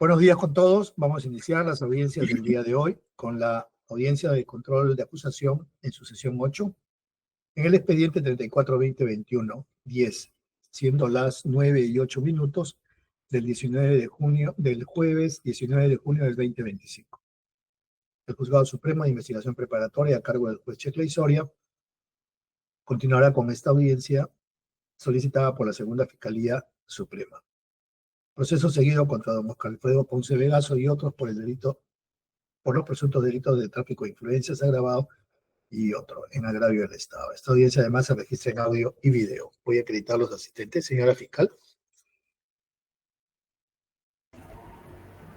Buenos días con todos. Vamos a iniciar las audiencias del día de hoy con la audiencia de control de acusación en su sesión 8 en el expediente 34-2021-10, siendo las 9:08 del 19 de junio, del jueves 19 de junio del 2025. El Juzgado Supremo de Investigación Preparatoria a cargo del juez Checley Soria continuará con esta audiencia solicitada por la Segunda Fiscalía Suprema. Proceso seguido contra don Oscar Alfredo Ponce Vegaso y otros por los presuntos delitos de tráfico de influencias agravado y otro en agravio del Estado. Esta audiencia además se registra en audio y video. Voy a acreditar a los asistentes. Señora fiscal.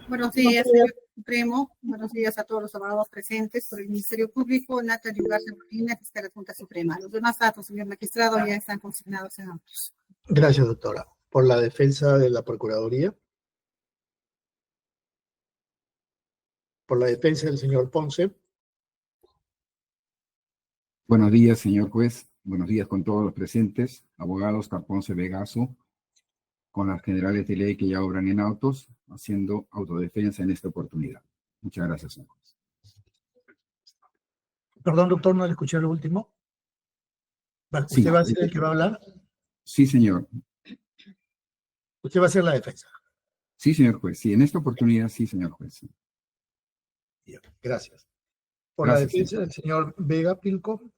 Buenos días, señor Supremo. Buenos días a todos los abogados presentes por el Ministerio Público, Natalia Ugarte Molina, fiscal de la Junta Suprema. Los demás datos, señor magistrado, ya están consignados en autos. Gracias, doctora. Por la defensa de la Procuraduría. Por la defensa del señor Ponce. Buenos días, señor juez. Buenos días con todos los presentes. Abogado Oscar Ponce Vegaso, con las generales de ley que ya obran en autos, haciendo autodefensa en esta oportunidad. Muchas gracias, señor juez. Perdón, doctor, no le escuché lo último. ¿Usted Sí, va a ser el que va a hablar? Sí, señor. ¿Usted va a hacer la defensa? Sí, señor juez. Sí, en esta oportunidad sí, señor juez. Sí. Bien, gracias. Por Gracias, la defensa del señor Vega Pilco.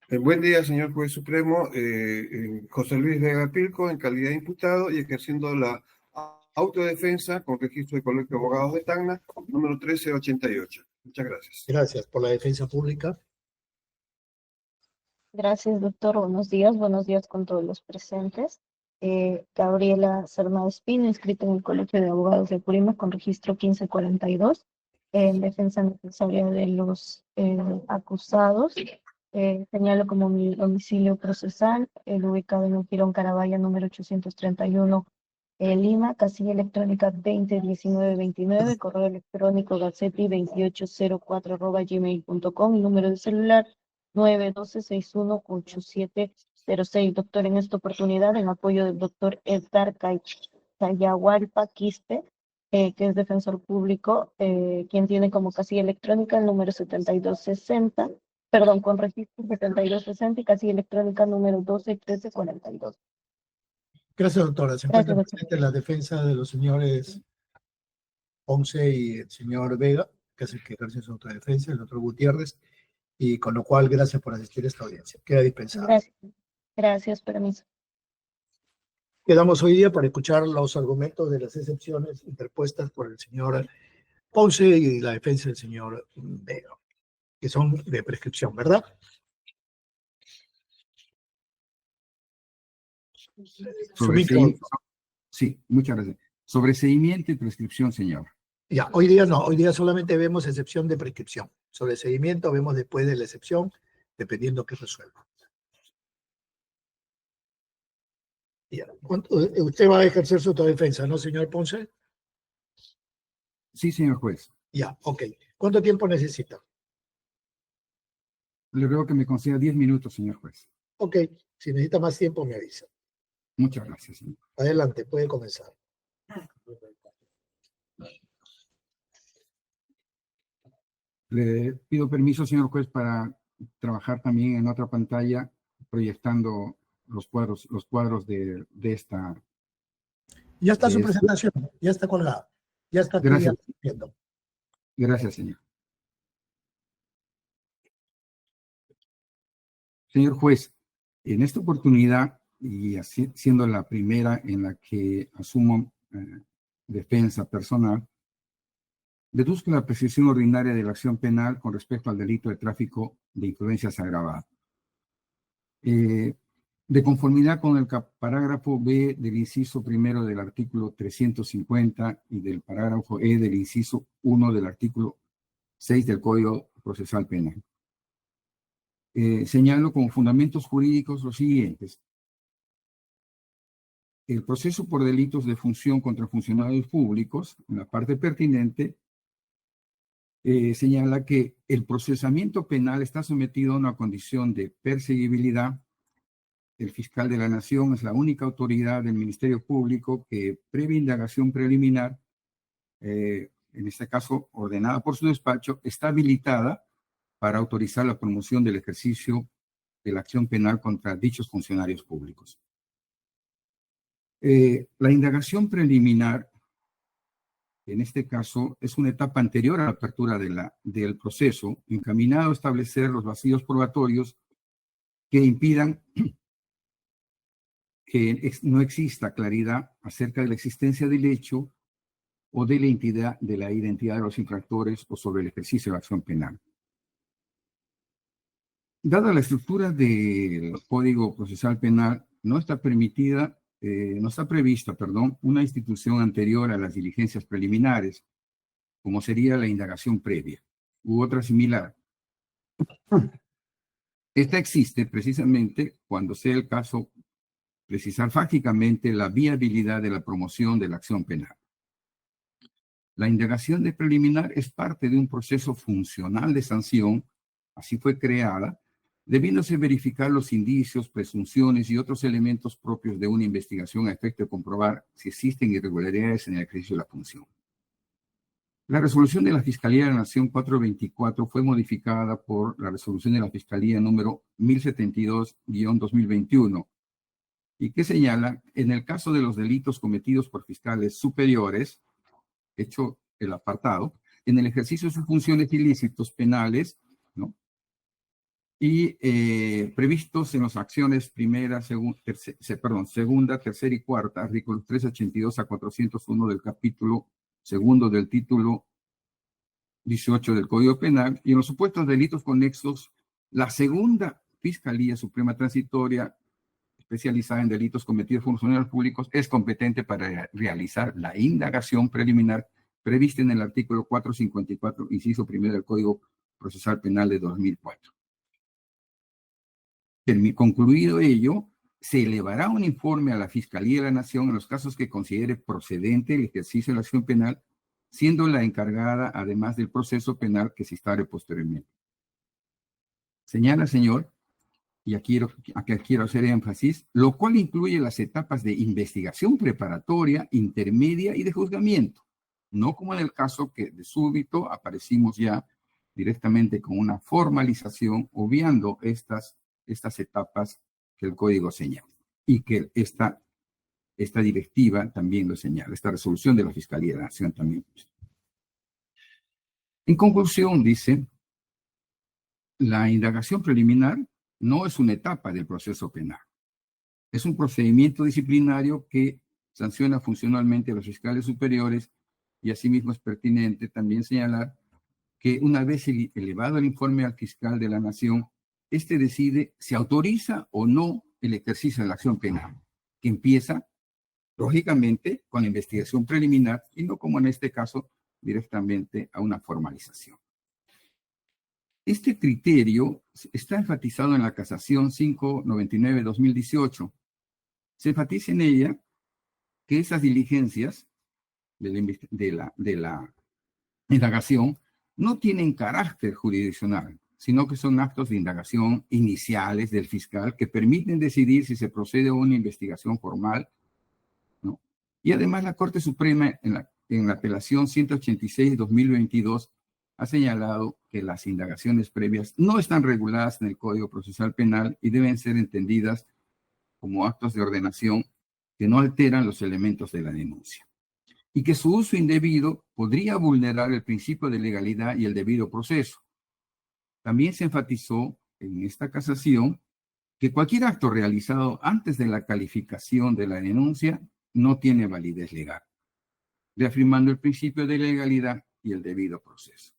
Buen día, señor juez supremo. José Luis Vega Pilco, en calidad de imputado y ejerciendo la autodefensa con registro de Colegio de Abogados de Tacna, número 1388. Muchas gracias. Gracias. Por la defensa pública. Gracias, doctor. Buenos días con todos los presentes. Gabriela Serna Espino, inscrita en el Colegio de Abogados de Apurímac con registro 1542, en defensa necesaria de los acusados. Señalo como mi domicilio procesal, el ubicado en el Girón Carabaya, número 831, Lima, casilla electrónica 201929, correo electrónico gacepi2804@gmail.com, número de celular 912-618706. Doctor, en esta oportunidad, en apoyo del doctor Edgar Cayahualpa Quispe, que es defensor público, quien tiene como casilla electrónica el número 7260, perdón, con registro 7260 y casilla electrónica número 121342. Gracias, doctora. Se encuentra presente la defensa de los señores Ponce y el señor Vega, que es el que ejerce su autodefensa, el doctor Gutiérrez, y con lo cual, gracias por asistir a esta audiencia. Queda dispensada. Gracias, permiso. Quedamos hoy día para escuchar los argumentos de las excepciones interpuestas por el señor Ponce y la defensa del señor Vega, que son de prescripción, ¿verdad? Sí, muchas gracias. Sobreseimiento y prescripción, señor. Ya, hoy día no, hoy día solamente vemos excepción de prescripción. Sobreseimiento vemos después de la excepción, dependiendo qué resuelva. Ya. Usted va a ejercer su autodefensa, ¿no, señor Ponce? Sí, señor juez. Ya, ok. ¿Cuánto tiempo necesita? Le ruego que me conceda 10 minutos, señor juez. Ok, si necesita más tiempo me avisa. Muchas gracias, señor. Adelante, puede comenzar. Le pido permiso, señor juez, para trabajar también en otra pantalla, proyectando los cuadros de esta. Ya está su presentación, ya está colgada, ya está Gracias. viendo. Gracias, señor. Señor juez, en esta oportunidad, y así, siendo la primera en la que asumo defensa personal, deduzco la apreciación ordinaria de la acción penal con respecto al delito de tráfico de influencias agravado. De conformidad con el parágrafo B del inciso primero del artículo 350 y del parágrafo E del inciso 1 del artículo 6 del Código Procesal Penal. Señalo como fundamentos jurídicos los siguientes. El proceso por delitos de función contra funcionarios públicos, en la parte pertinente, señala que el procesamiento penal está sometido a una condición de perseguibilidad. El fiscal de la Nación es la única autoridad del Ministerio Público que, previa indagación preliminar, en este caso ordenada por su despacho, está habilitada para autorizar la promoción del ejercicio de la acción penal contra dichos funcionarios públicos. La indagación preliminar, en este caso, es una etapa anterior a la apertura del proceso, encaminado a establecer los vacíos probatorios que impidan que no exista claridad acerca de la existencia del hecho o de la identidad de los infractores o sobre el ejercicio de la acción penal. Dada la estructura del Código Procesal Penal, no está prevista, una institución anterior a las diligencias preliminares, como sería la indagación previa u otra similar. Esta existe precisamente cuando sea el caso precisar fácticamente la viabilidad de la promoción de la acción penal. La indagación de preliminar es parte de un proceso funcional de sanción, así fue creada, debiéndose verificar los indicios, presunciones y otros elementos propios de una investigación a efecto de comprobar si existen irregularidades en el ejercicio de la función. La resolución de la Fiscalía de la Nación 424 fue modificada por la resolución de la Fiscalía número 1072-2021 y que señala, en el caso de los delitos cometidos por fiscales superiores, hecho el apartado, en el ejercicio de sus funciones ilícitos penales, ¿no? Y previstos en las acciones primera, segunda, tercera y cuarta, artículos 382 a 401 del capítulo segundo del título 18 del Código Penal, y en los supuestos delitos conexos, la segunda Fiscalía Suprema Transitoria, especializada en delitos cometidos por funcionarios públicos, es competente para realizar la indagación preliminar prevista en el artículo 454, inciso primero del Código Procesal Penal de 2004. Concluido ello, se elevará un informe a la Fiscalía de la Nación en los casos que considere procedente el ejercicio de la acción penal, siendo la encargada, además del proceso penal que se instaure posteriormente. Señala, señor, y aquí quiero hacer énfasis, lo cual incluye las etapas de investigación preparatoria, intermedia y de juzgamiento, no como en el caso que de súbito aparecimos ya directamente con una formalización, obviando estas etapas que el código señala y que esta directiva también lo señala, esta resolución de la Fiscalía de la Nación también. En conclusión, dice, la indagación preliminar no es una etapa del proceso penal. Es un procedimiento disciplinario que sanciona funcionalmente a los fiscales superiores y asimismo es pertinente también señalar que una vez elevado el informe al fiscal de la Nación, este decide si autoriza o no el ejercicio de la acción penal, que empieza, lógicamente, con la investigación preliminar y no como en este caso, directamente a una formalización. Este criterio está enfatizado en la Casación 599-2018. Se enfatiza en ella que esas diligencias de la indagación no tienen carácter jurisdiccional, sino que son actos de indagación iniciales del fiscal que permiten decidir si se procede a una investigación formal, ¿no? Y además la Corte Suprema en la apelación 186-2022 ha señalado que las indagaciones previas no están reguladas en el Código Procesal Penal y deben ser entendidas como actos de ordenación que no alteran los elementos de la denuncia, y que su uso indebido podría vulnerar el principio de legalidad y el debido proceso. También se enfatizó en esta casación que cualquier acto realizado antes de la calificación de la denuncia no tiene validez legal, reafirmando el principio de legalidad y el debido proceso.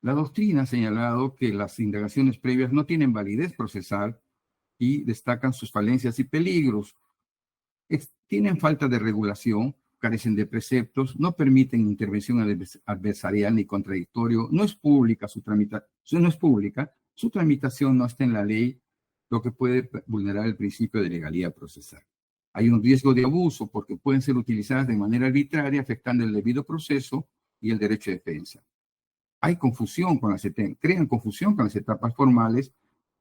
La doctrina ha señalado que las indagaciones previas no tienen validez procesal y destacan sus falencias y peligros. Tienen falta de regulación, carecen de preceptos, no permiten intervención adversarial ni contradictorio, no es pública su tramitación no está en la ley, lo que puede vulnerar el principio de legalidad procesal. Hay un riesgo de abuso porque pueden ser utilizadas de manera arbitraria, afectando el debido proceso y el derecho de defensa. Crean confusión con las etapas formales,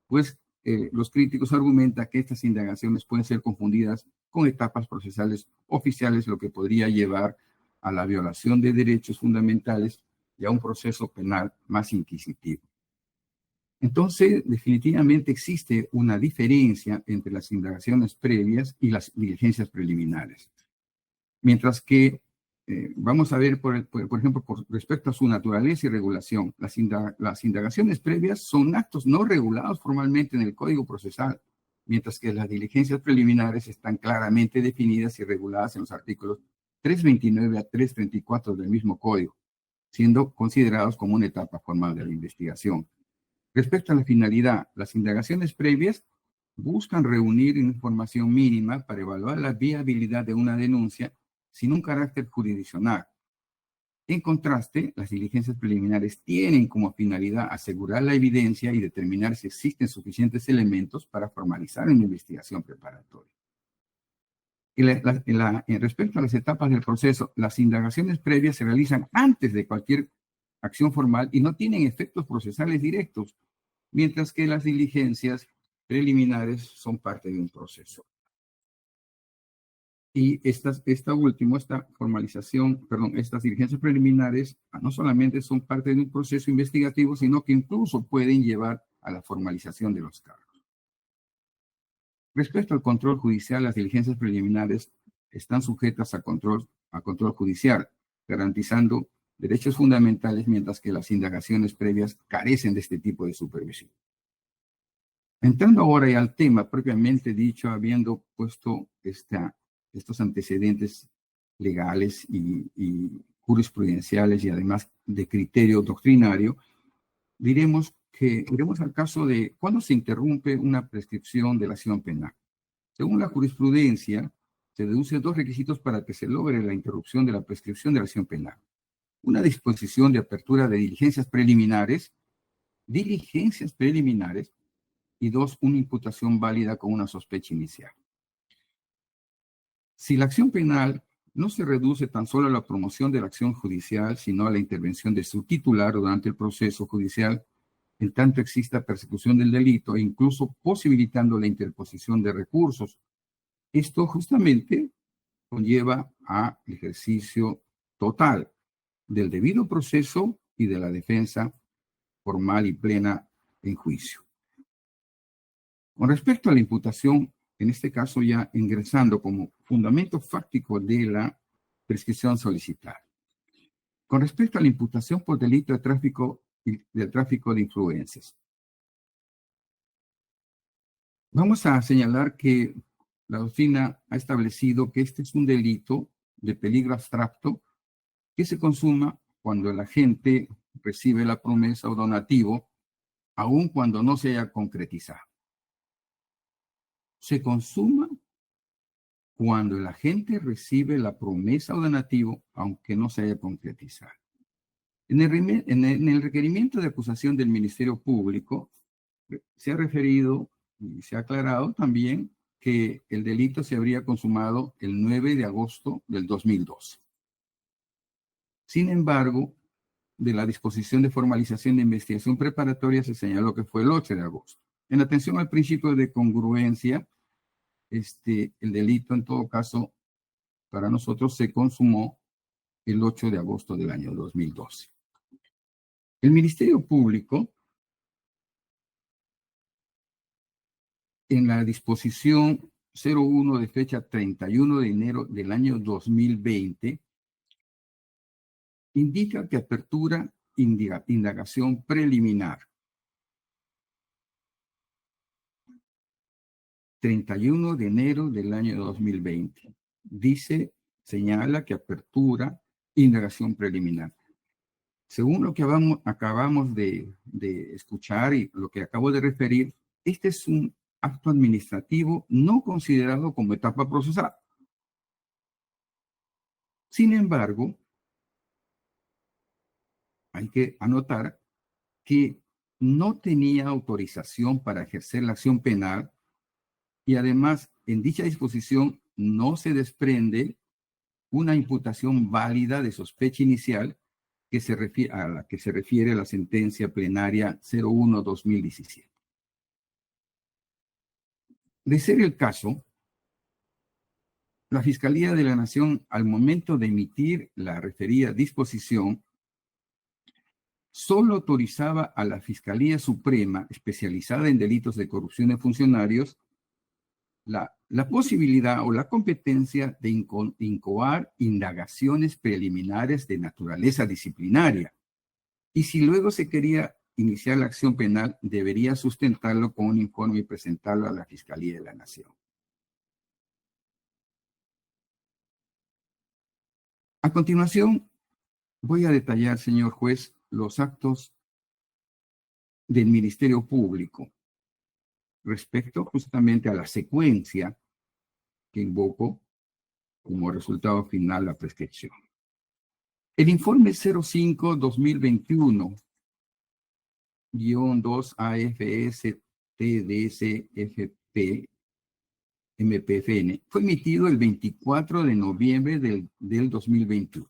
pues los críticos argumentan que estas indagaciones pueden ser confundidas con etapas procesales oficiales, lo que podría llevar a la violación de derechos fundamentales y a un proceso penal más inquisitivo. Entonces, definitivamente existe una diferencia entre las indagaciones previas y las diligencias preliminares. Mientras que, vamos a ver, por ejemplo, con respecto a su naturaleza y regulación, las indagaciones previas son actos no regulados formalmente en el Código Procesal, mientras que las diligencias preliminares están claramente definidas y reguladas en los artículos 329 a 334 del mismo Código, siendo considerados como una etapa formal de la investigación. Respecto a la finalidad, las indagaciones previas buscan reunir información mínima para evaluar la viabilidad de una denuncia sin un carácter jurisdiccional. En contraste, las diligencias preliminares tienen como finalidad asegurar la evidencia y determinar si existen suficientes elementos para formalizar una investigación preparatoria. En respecto a las etapas del proceso, las indagaciones previas se realizan antes de cualquier acción formal y no tienen efectos procesales directos, mientras que las diligencias preliminares son parte de un proceso. Y estas diligencias preliminares no solamente son parte de un proceso investigativo, sino que incluso pueden llevar a la formalización de los cargos. Respecto al control judicial, las diligencias preliminares están sujetas a control judicial, garantizando derechos fundamentales, mientras que las indagaciones previas carecen de este tipo de supervisión. Entrando ahora ya al tema propiamente dicho, habiendo puesto estos antecedentes legales y jurisprudenciales y además de criterio doctrinario, iremos al caso de cuándo se interrumpe una prescripción de la acción penal. Según la jurisprudencia, se deducen dos requisitos para que se logre la interrupción de la prescripción de la acción penal. Una disposición de apertura de diligencias preliminares, y dos, una imputación válida con una sospecha inicial. Si la acción penal no se reduce tan solo a la promoción de la acción judicial, sino a la intervención de su titular durante el proceso judicial, en tanto exista persecución del delito e incluso posibilitando la interposición de recursos, esto justamente conlleva al ejercicio total del debido proceso y de la defensa formal y plena en juicio. Con respecto a la imputación, en este caso ya ingresando como fundamento fáctico de la prescripción solicitada. Con respecto a la imputación por delito de tráfico de influencias, vamos a señalar que la doctrina ha establecido que este es un delito de peligro abstracto que se consuma cuando el agente recibe la promesa o donativo, aun cuando no se haya concretizado. Se consuma cuando el agente recibe la promesa o donativo, aunque no se haya concretizado. En el requerimiento de acusación del Ministerio Público, se ha referido y se ha aclarado también que el delito se habría consumado el 9 de agosto del 2012. Sin embargo, de la disposición de formalización de investigación preparatoria se señaló que fue el 8 de agosto. En atención al principio de congruencia, el delito en todo caso para nosotros se consumó el 8 de agosto del año 2012. El Ministerio Público, en la disposición 01 de fecha 31 de enero del año 2020, indica que apertura indagación preliminar. 31 de enero del año 2020. Señala que apertura indagación preliminar. Según lo que acabamos de escuchar y lo que acabo de referir, este es un acto administrativo no considerado como etapa procesal. Sin embargo, hay que anotar que no tenía autorización para ejercer la acción penal y además en dicha disposición no se desprende una imputación válida de sospecha inicial a la que se refiere la sentencia plenaria 01-2017. De ser el caso, la Fiscalía de la Nación, al momento de emitir la referida disposición, solo autorizaba a la Fiscalía Suprema, especializada en delitos de corrupción de funcionarios, la posibilidad o la competencia de incoar indagaciones preliminares de naturaleza disciplinaria. Y si luego se quería iniciar la acción penal, debería sustentarlo con un informe y presentarlo a la Fiscalía de la Nación. A continuación, voy a detallar, señor juez, los actos del Ministerio Público respecto justamente a la secuencia que invoco como resultado final la prescripción. El informe 05-2021-2-AFS-TDS-FP fue emitido el 24 de noviembre del 2021.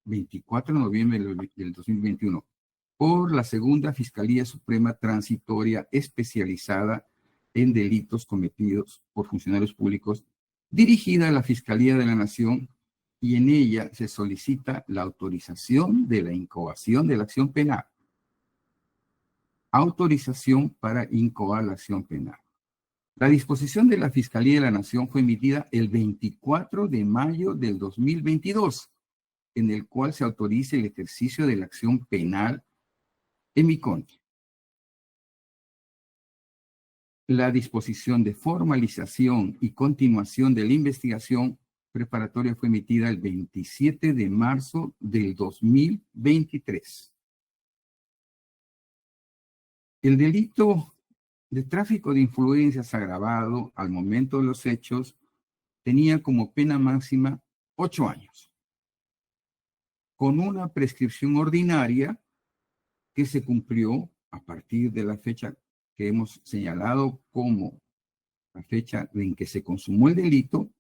24 de noviembre del 2021, por la Segunda Fiscalía Suprema Transitoria Especializada en Delitos Cometidos por Funcionarios Públicos, dirigida a la Fiscalía de la Nación, y en ella se solicita la autorización de la incoación de la acción penal. Autorización para incoar la acción penal. La disposición de la Fiscalía de la Nación fue emitida el 24 de mayo del 2022, en el cual se autoriza el ejercicio de la acción penal en mi contra. La disposición de formalización y continuación de la investigación preparatoria fue emitida el 27 de marzo del 2023. El delito de tráfico de influencias agravado al momento de los hechos tenía como pena máxima 8 años, con una prescripción ordinaria que se cumplió a partir de la fecha que hemos señalado como la fecha en que se consumó el delito.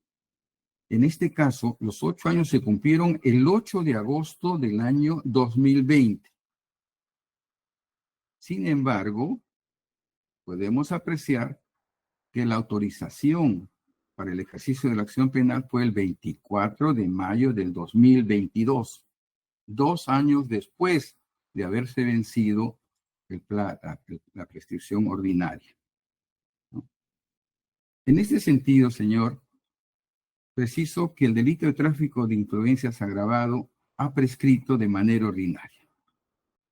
En este caso, los 8 años se cumplieron el 8 de agosto del año 2020. Sin embargo, podemos apreciar que la autorización para el ejercicio de la acción penal fue el 24 de mayo del 2022, 2 años después de haberse vencido la prescripción ordinaria. En este sentido, señor, preciso que el delito de tráfico de influencias agravado ha prescrito de manera ordinaria,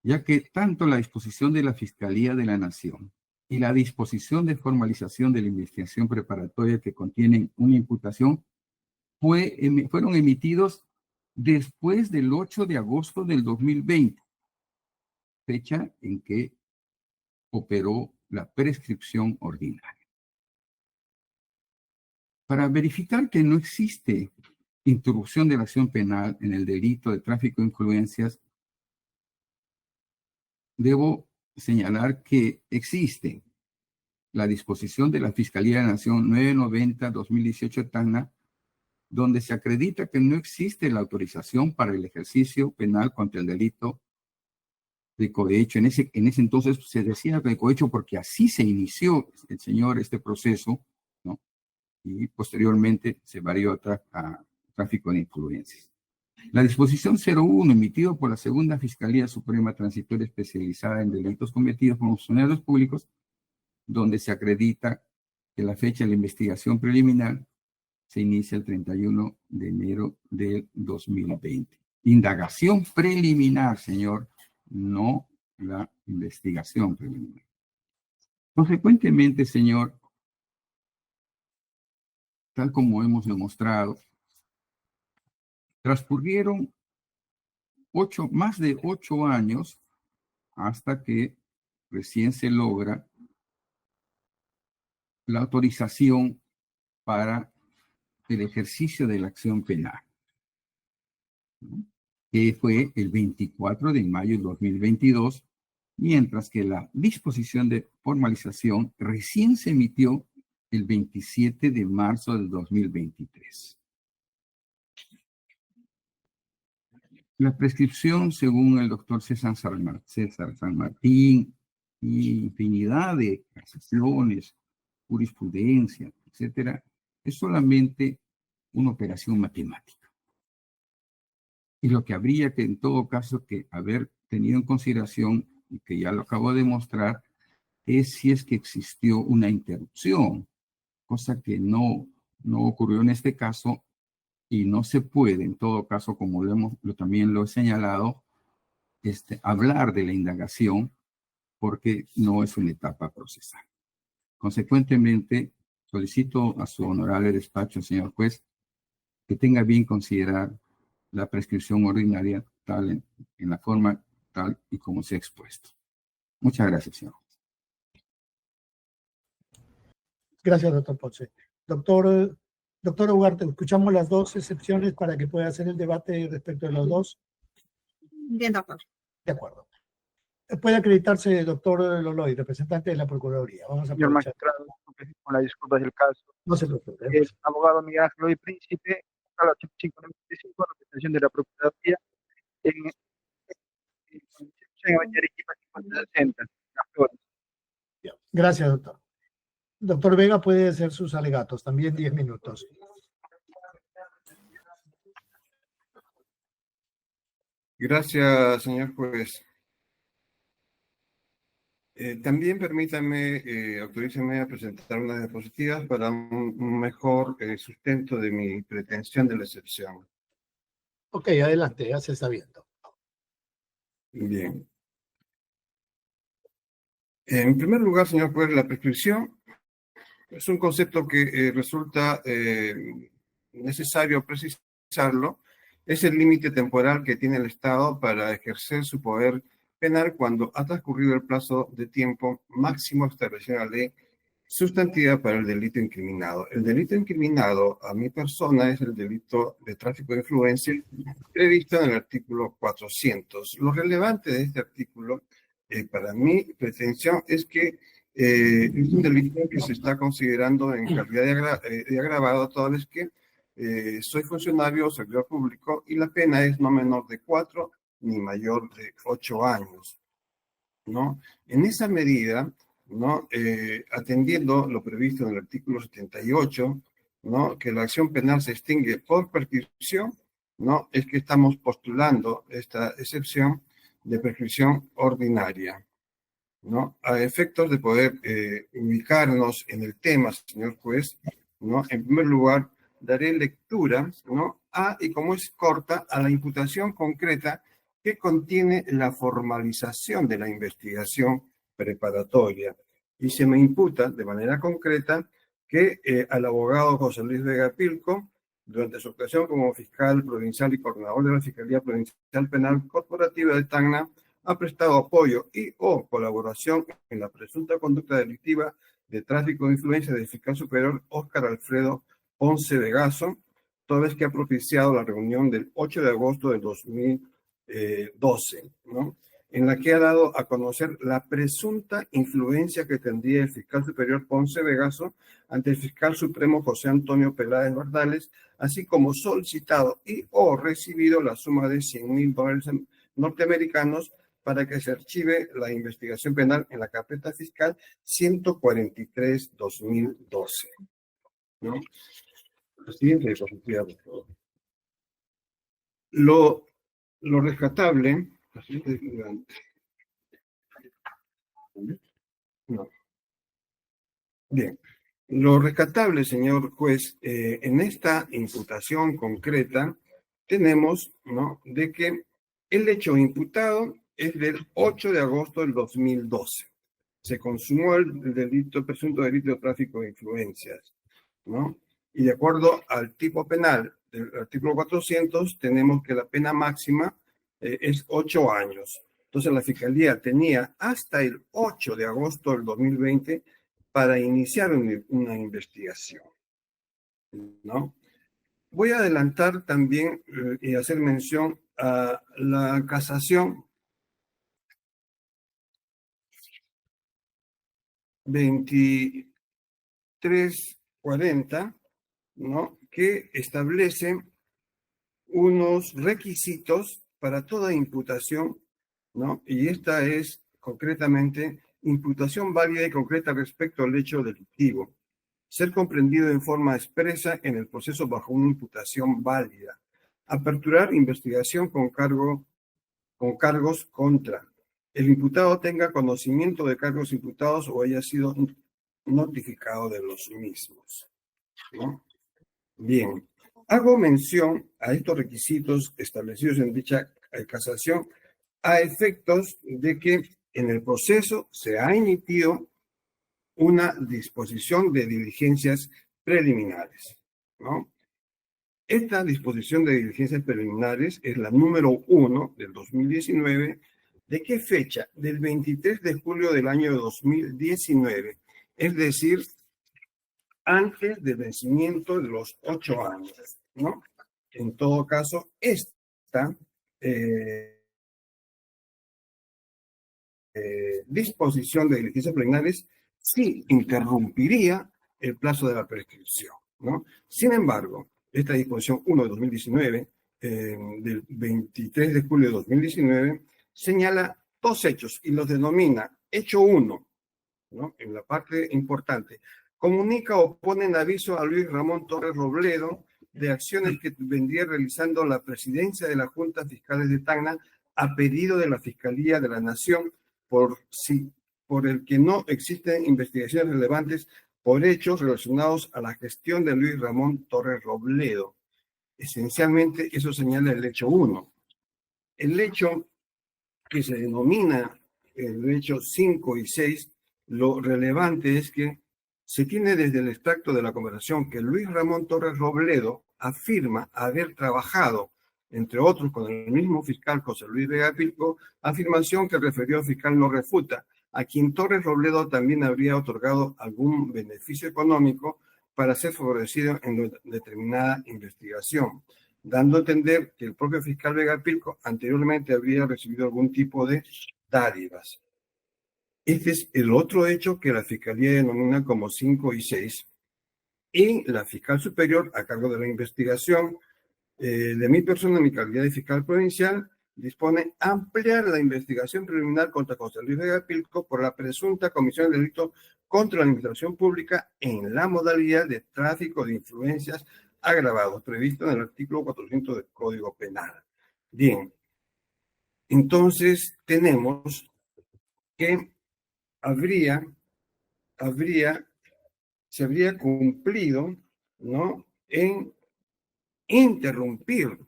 ya que tanto la disposición de la Fiscalía de la Nación y la disposición de formalización de la investigación preparatoria que contienen una imputación fueron emitidos después del 8 de agosto del 2020, fecha en que operó la prescripción ordinaria. Para verificar que no existe interrupción de la acción penal en el delito de tráfico de influencias, debo señalar que existe la disposición de la Fiscalía de la Nación 990-2018 Tacna, donde se acredita que no existe la autorización para el ejercicio penal contra el delito de cohecho. En ese entonces se decía de cohecho porque así se inició este proceso, ¿no? Y posteriormente se varió a tráfico de influencias. La disposición 01, emitido por la Segunda Fiscalía Suprema Transitoria Especializada en Delitos Cometidos por funcionarios públicos, donde se acredita que la fecha de la investigación preliminar se inicia el 31 de enero del 2020. Indagación preliminar, señor, no la investigación preliminar. Consecuentemente, señor, tal como hemos demostrado, transcurrieron más de 8 años hasta que recién se logra la autorización para el ejercicio de la acción penal, ¿no? Que fue el 24 de mayo de 2022, mientras que la disposición de formalización recién se emitió el 27 de marzo del 2023. La prescripción, según el doctor César San Martín, y infinidad de casaciones, jurisprudencia, etcétera, es solamente una operación matemática. Y lo que habría que, en todo caso, que haber tenido en consideración, y que ya lo acabo de demostrar, es si es que existió una interrupción, cosa que no ocurrió en este caso, y no se puede, en todo caso, como también lo he señalado, hablar de la indagación porque no es una etapa procesal. Consecuentemente, solicito a su honorable despacho, señor juez, que tenga bien considerar la prescripción ordinaria tal en la forma tal y como se ha expuesto. Muchas gracias, señor juez. Gracias, doctor Ponce. Doctor Ugarte, escuchamos las dos excepciones para que pueda hacer el debate respecto de los dos. Bien, doctor. De acuerdo. Puede acreditarse, doctor Loloy, representante de la Procuraduría. Vamos a Señor aprovechar. magistrado, con las disculpas del caso. No se preocupe. El abogado Miguel Ángel Loy Príncipe, a la 8595, representación de la Procuraduría, en Avenida Arequipa 5060, Las Flores. Gracias, doctor. Doctor Vega puede hacer sus alegatos, también 10 minutos. Gracias, señor juez. También permítame, autoríceme a presentar unas diapositivas para un mejor sustento de mi pretensión de la excepción. Ok, adelante, ya se está viendo. Bien. En primer lugar, señor juez, la prescripción es un concepto que resulta necesario precisarlo. Es el límite temporal que tiene el Estado para ejercer su poder penal cuando ha transcurrido el plazo de tiempo máximo establecido en la ley sustantiva para el delito incriminado. El delito incriminado a mi persona es el delito de tráfico de influencia previsto en el artículo 400. Lo relevante de este artículo, para mi pretensión, es que es un delito que se está considerando en calidad de agravado toda vez que soy funcionario o servidor público y la pena es no menor de 4 ni mayor de 8 años, ¿no? En esa medida, ¿no? Atendiendo lo previsto en el artículo 78, ¿no? Que la acción penal se extingue por prescripción, ¿no? Es que estamos postulando esta excepción de prescripción ordinaria, ¿no? A efectos de poder ubicarnos en el tema, señor juez, ¿no? En primer lugar, daré lectura, ¿no? Y como es corta, a la imputación concreta que contiene la formalización de la investigación preparatoria. Y se me imputa de manera concreta que al abogado José Luis Vega Pilco, durante su actuación como fiscal provincial y coordinador de la Fiscalía Provincial Penal Corporativa de Tacna, ha prestado apoyo y o colaboración en la presunta conducta delictiva de tráfico de influencia del fiscal superior Óscar Alfredo Ponce de Gazo, toda vez que ha propiciado la reunión del 8 de agosto de 2012, ¿no? En la que ha dado a conocer la presunta influencia que tendría el fiscal superior Ponce de Gazo ante el fiscal supremo José Antonio Peláez Bardales, así como solicitado y o recibido la suma de $100,000 norteamericanos para que se archive la investigación penal en la carpeta fiscal 143-2012. ¿No? La siguiente diapositiva, por favor. Lo rescatable. La siguiente, no. Bien. Lo rescatable, señor juez, en esta imputación concreta tenemos, ¿no?, de que el hecho imputado es del 8 de agosto del 2012. Se consumó el delito, presunto delito de tráfico de influencias, ¿no? Y de acuerdo al tipo penal del artículo 400, tenemos que la pena máxima es 8 años. Entonces la Fiscalía tenía hasta el 8 de agosto del 2020 para iniciar una investigación, ¿no? Voy a adelantar también y hacer mención a la casación 2340, ¿no?, que establece unos requisitos para toda imputación, ¿no? Y esta es concretamente imputación válida y concreta respecto al hecho delictivo, ser comprendido en forma expresa en el proceso bajo una imputación válida, aperturar investigación con cargos contra. El imputado tenga conocimiento de cargos imputados o haya sido notificado de los mismos, ¿no? Bien, hago mención a estos requisitos establecidos en dicha casación a efectos de que en el proceso se ha emitido una disposición de diligencias preliminares, ¿no? Esta disposición de diligencias preliminares es la número 1 del 2019. ¿De qué fecha? Del 23 de julio del año 2019, es decir, antes del vencimiento de los 8 años, ¿no? En todo caso, esta disposición de diligencias preliminares sí interrumpiría el plazo de la prescripción, ¿no? Sin embargo, esta disposición 1 de 2019, del 23 de julio de 2019, señala dos hechos y los denomina hecho 1, ¿no? En la parte importante. Comunica o pone en aviso a Luis Ramón Torres Robledo de acciones que vendría realizando la presidencia de la Junta Fiscales de Tacna a pedido de la Fiscalía de la Nación por el que no existen investigaciones relevantes por hechos relacionados a la gestión de Luis Ramón Torres Robledo. Esencialmente, eso señala el hecho 1. El hecho que se denomina el hecho 5 y 6, lo relevante es que se tiene desde el extracto de la conversación que Luis Ramón Torres Robledo afirma haber trabajado, entre otros, con el mismo fiscal José Luis Vega Pilco, afirmación que el referido fiscal no refuta, a quien Torres Robledo también habría otorgado algún beneficio económico para ser favorecido en determinada investigación, dando a entender que el propio fiscal Vega Pilco anteriormente habría recibido algún tipo de dádivas. Este es el otro hecho que la Fiscalía denomina como 5 y 6. Y la fiscal superior, a cargo de la investigación de mi persona, en mi calidad de fiscal provincial, dispone ampliar la investigación preliminar contra José Luis Vega Pilco por la presunta comisión de delito contra la administración pública en la modalidad de tráfico de influencias agravado, previsto en el artículo 400 del Código Penal. Bien, entonces tenemos que se habría cumplido, ¿no?, en interrumpir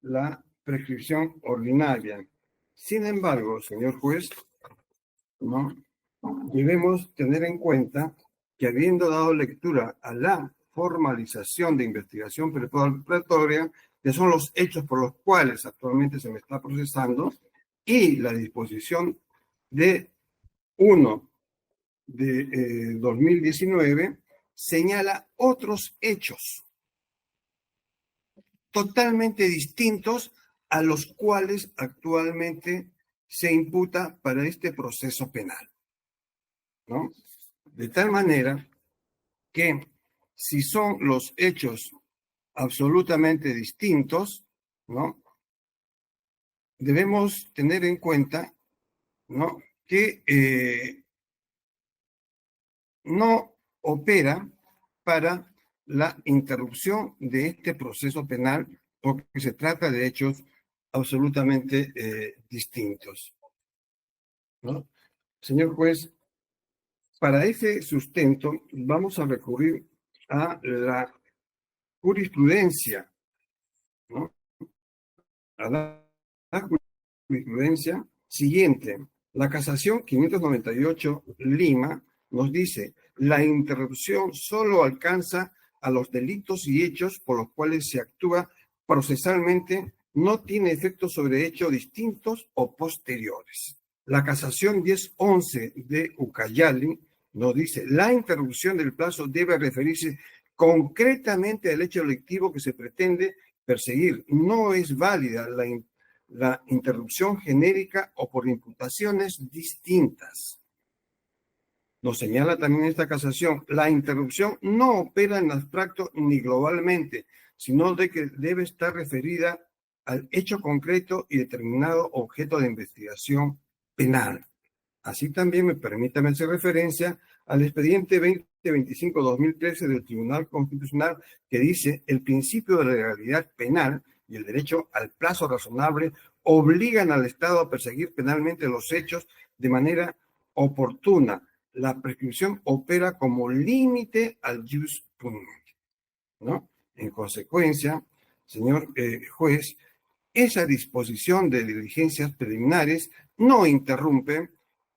la prescripción ordinaria. Sin embargo, señor juez, ¿no?, debemos tener en cuenta que habiendo dado lectura a la formalización de investigación preparatoria, que son los hechos por los cuales actualmente se me está procesando, y la disposición de 1 de 2019, señala otros hechos totalmente distintos a los cuales actualmente se imputa para este proceso penal, ¿no? De tal manera que si son los hechos absolutamente distintos, ¿no?, debemos tener en cuenta, ¿no?, que no opera para la interrupción de este proceso penal porque se trata de hechos absolutamente distintos, ¿no? Señor juez, para ese sustento vamos a recurrir a la jurisprudencia, ¿no?, a la jurisprudencia siguiente. La casación 598 Lima nos dice: la interrupción solo alcanza a los delitos y hechos por los cuales se actúa procesalmente, no tiene efectos sobre hechos distintos o posteriores. La casación 1011 de Ucayali nos dice: la interrupción del plazo debe referirse concretamente al hecho delictivo que se pretende perseguir. No es válida la interrupción genérica o por imputaciones distintas. Nos señala también esta casación: la interrupción no opera en abstracto ni globalmente, sino de que debe estar referida al hecho concreto y determinado objeto de investigación penal. Así también permítame hacer referencia al expediente 2025-2013 del Tribunal Constitucional, que dice: el principio de legalidad penal y el derecho al plazo razonable obligan al Estado a perseguir penalmente los hechos de manera oportuna. La prescripción opera como límite al jus puniendi, ¿no? En consecuencia, señor juez, esa disposición de diligencias preliminares no interrumpe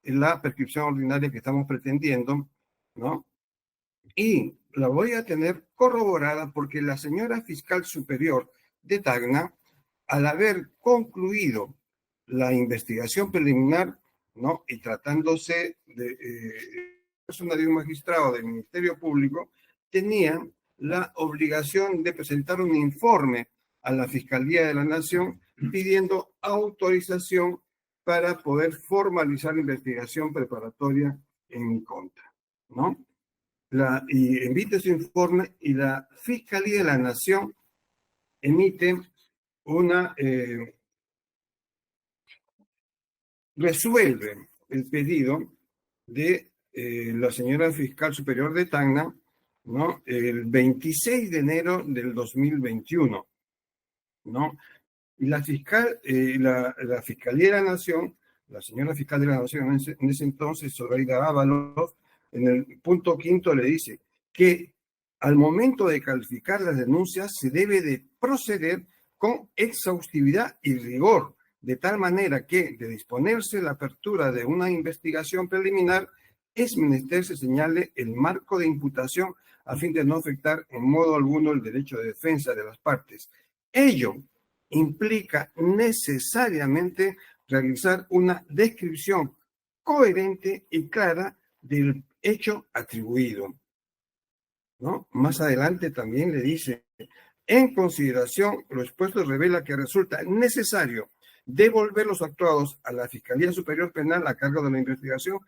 la prescripción ordinaria que estamos pretendiendo, ¿no? Y la voy a tener corroborada porque la señora fiscal superior de Tacna, al haber concluido la investigación preliminar, ¿no? Y tratándose de persona de un magistrado del Ministerio Público, tenía la obligación de presentar un informe a la Fiscalía de la Nación pidiendo autorización para poder formalizar la investigación preparatoria en mi contra, ¿no? Y emite su informe y la Fiscalía de la Nación emite una, resuelve el pedido de la señora fiscal superior de Tacna, ¿no? El 26 de enero del 2021, ¿no? Y la fiscal, la Fiscalía de la Nación, la señora fiscal de la Nación en ese entonces, Zoraida Ábalos, en el punto 5 le dice que al momento de calificar las denuncias se debe de proceder con exhaustividad y rigor, de tal manera que, de disponerse la apertura de una investigación preliminar, es menester se señale el marco de imputación a fin de no afectar en modo alguno el derecho de defensa de las partes. Ello implica necesariamente realizar una descripción coherente y clara del hecho atribuido, ¿no? Más adelante también le dice: en consideración, lo expuesto revela que resulta necesario devolver los actuados a la Fiscalía Superior Penal a cargo de la investigación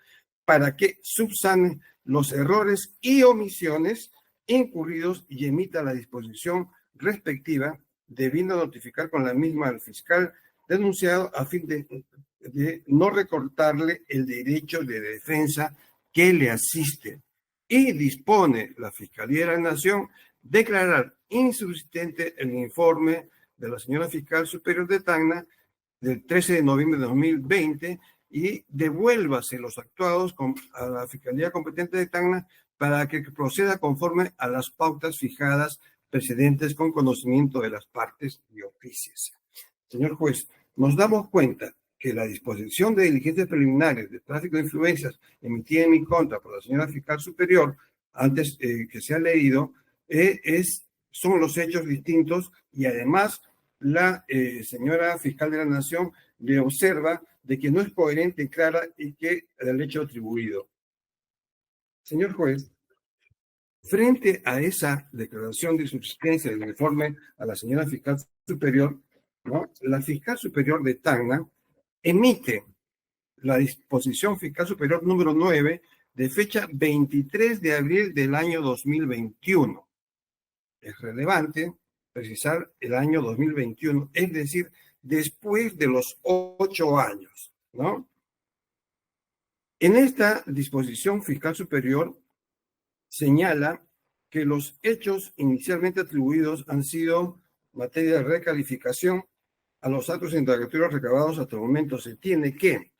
para que subsane los errores y omisiones incurridos y emita la disposición respectiva, debiendo notificar con la misma al fiscal denunciado a fin de no recortarle el derecho de defensa que le asiste. Y dispone la Fiscalía de la Nación declarar insubsistente el informe de la señora fiscal superior de Tacna del 13 de noviembre de 2020 y devuélvase los actuados a la Fiscalía competente de Tacna para que proceda conforme a las pautas fijadas precedentes con conocimiento de las partes y oficios. Señor juez, nos damos cuenta que la disposición de diligencias preliminares de tráfico de influencias emitida en mi contra por la señora fiscal superior, antes que se ha leído, son los hechos distintos, y además la señora fiscal de la Nación le observa de que no es coherente y clara y que el hecho atribuido. Señor juez, frente a esa declaración de subsistencia del informe a la señora fiscal superior, ¿no? La fiscal superior de Tacna emite la disposición fiscal superior número 9 de fecha 23 de abril del año 2021. Es relevante precisar el año 2021, es decir, después de los 8 años, ¿no? En esta disposición fiscal superior señala que los hechos inicialmente atribuidos han sido materia de recalificación. A los actos indagatorios recabados hasta el momento se tiene que,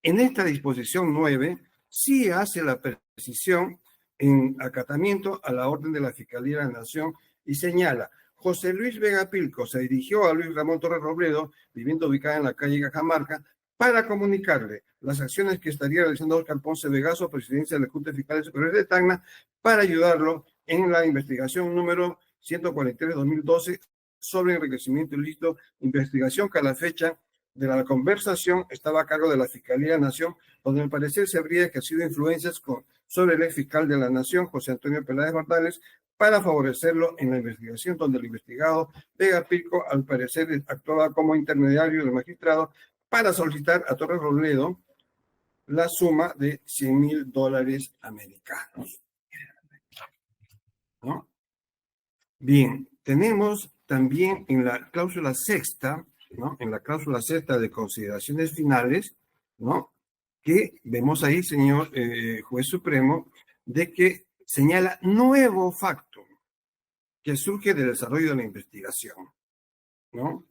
en esta disposición 9, sí hace la precisión en acatamiento a la orden de la Fiscalía de la Nación y señala: José Luis Vega Pilco se dirigió a Luis Ramón Torres Robledo, vivienda ubicada en la calle Cajamarca, para comunicarle las acciones que estaría realizando Oscar Ponce Vegaso, presidencia de la Junta Fiscal Superior de Tacna, para ayudarlo en la investigación número 143-2012 sobre enriquecimiento ilícito, investigación que a la fecha de la conversación estaba a cargo de la Fiscalía de la Nación, donde al parecer se habría ejercido influencias sobre el ex fiscal de la Nación, José Antonio Peláez Bardales, para favorecerlo en la investigación, donde el investigado Vega Pilco al parecer actuaba como intermediario del magistrado para solicitar a Torres Robledo la suma de $100,000 americanos, ¿no? Bien, tenemos también en la cláusula sexta, ¿no? En la cláusula sexta de consideraciones finales, ¿no? que vemos ahí, señor juez supremo, de que señala nuevo facto que surge del desarrollo de la investigación, ¿no?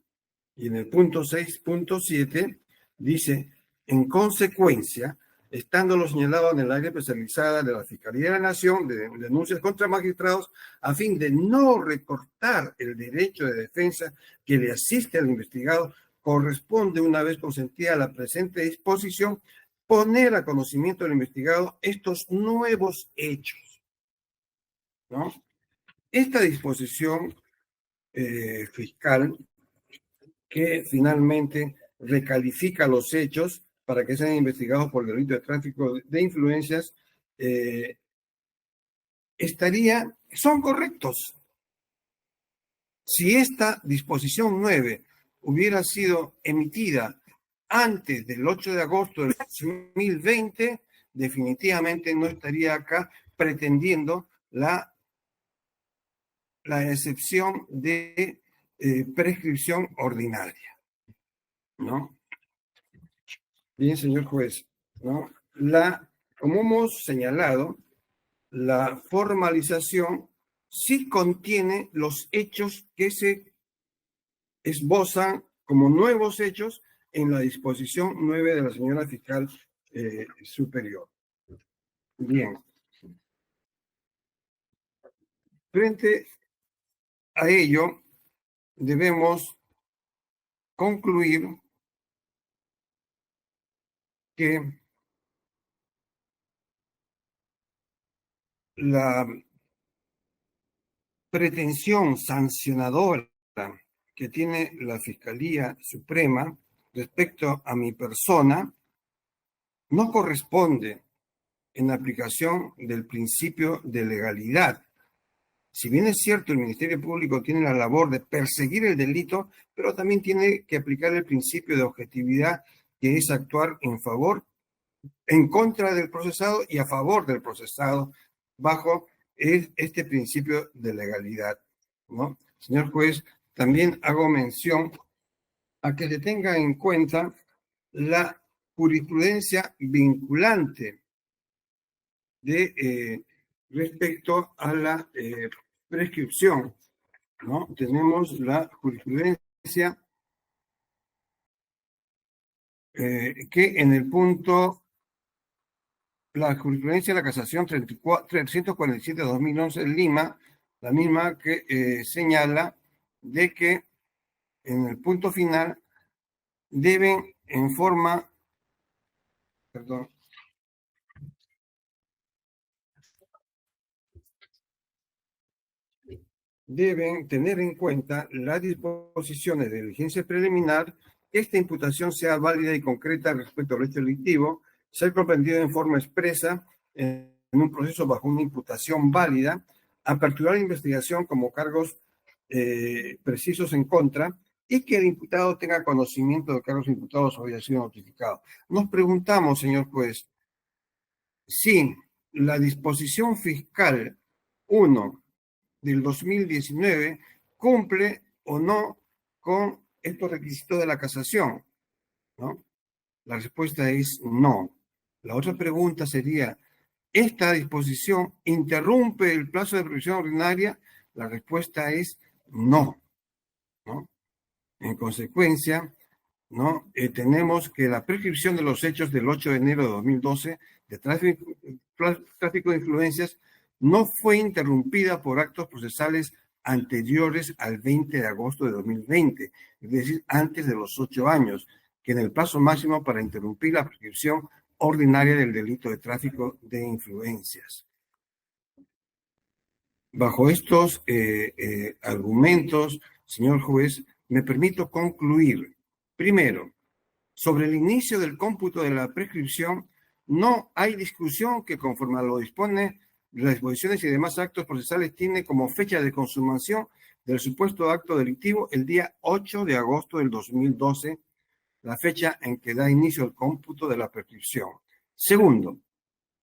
Y en el punto 6.7 dice, en consecuencia, estando lo señalado en el área especializada de la Fiscalía de la Nación de denuncias contra magistrados, a fin de no recortar el derecho de defensa que le asiste al investigado, corresponde, una vez consentida la presente disposición, poner a conocimiento del investigado estos nuevos hechos, ¿no? Esta disposición fiscal que finalmente recalifica los hechos para que sean investigados por el delito de tráfico de influencias, son correctos. Si esta disposición 9 hubiera sido emitida antes del 8 de agosto del 2020, definitivamente no estaría acá pretendiendo la excepción de prescripción ordinaria, ¿no? Bien, señor juez, ¿no? Como hemos señalado, la formalización sí contiene los hechos que se esbozan como nuevos hechos en la disposición 9 de la señora fiscal superior. Bien. Frente a ello, debemos concluir que la pretensión sancionadora que tiene la Fiscalía Suprema respecto a mi persona no corresponde en aplicación del principio de legalidad. Si bien es cierto, el Ministerio Público tiene la labor de perseguir el delito, pero también tiene que aplicar el principio de objetividad, que es actuar en contra del procesado y a favor del procesado, bajo este principio de legalidad, ¿no? Señor juez, también hago mención a que se tenga en cuenta la jurisprudencia vinculante respecto a la prescripción, ¿no? Tenemos la jurisprudencia que en el punto, la jurisprudencia de la casación 347-2011 en Lima, la misma que señala de que en el punto final deben en forma, perdón, deben tener en cuenta las disposiciones de diligencia preliminar, que esta imputación sea válida y concreta respecto al hecho delictivo, ser comprendido en forma expresa en un proceso bajo una imputación válida, aperturar la investigación como cargos precisos en contra y que el imputado tenga conocimiento de cargos imputados o haya sido notificado. Nos preguntamos, señor juez, si la disposición fiscal 1 del 2019 cumple o no con estos requisitos de la casación, ¿no? La respuesta es no. La otra pregunta sería, ¿esta disposición interrumpe el plazo de prescripción ordinaria? La respuesta es no, ¿no? En consecuencia, ¿no? Tenemos que la prescripción de los hechos del 8 de enero de 2012 de tráfico de influencias no fue interrumpida por actos procesales anteriores al 20 de agosto de 2020, es decir, antes de los 8 años, que en el plazo máximo para interrumpir la prescripción ordinaria del delito de tráfico de influencias. Bajo estos argumentos, señor juez, me permito concluir. Primero, sobre el inicio del cómputo de la prescripción, no hay discusión que conforme a lo dispone las disposiciones y demás actos procesales tiene como fecha de consumación del supuesto acto delictivo el día 8 de agosto del 2012, la fecha en que da inicio el cómputo de la prescripción. Segundo,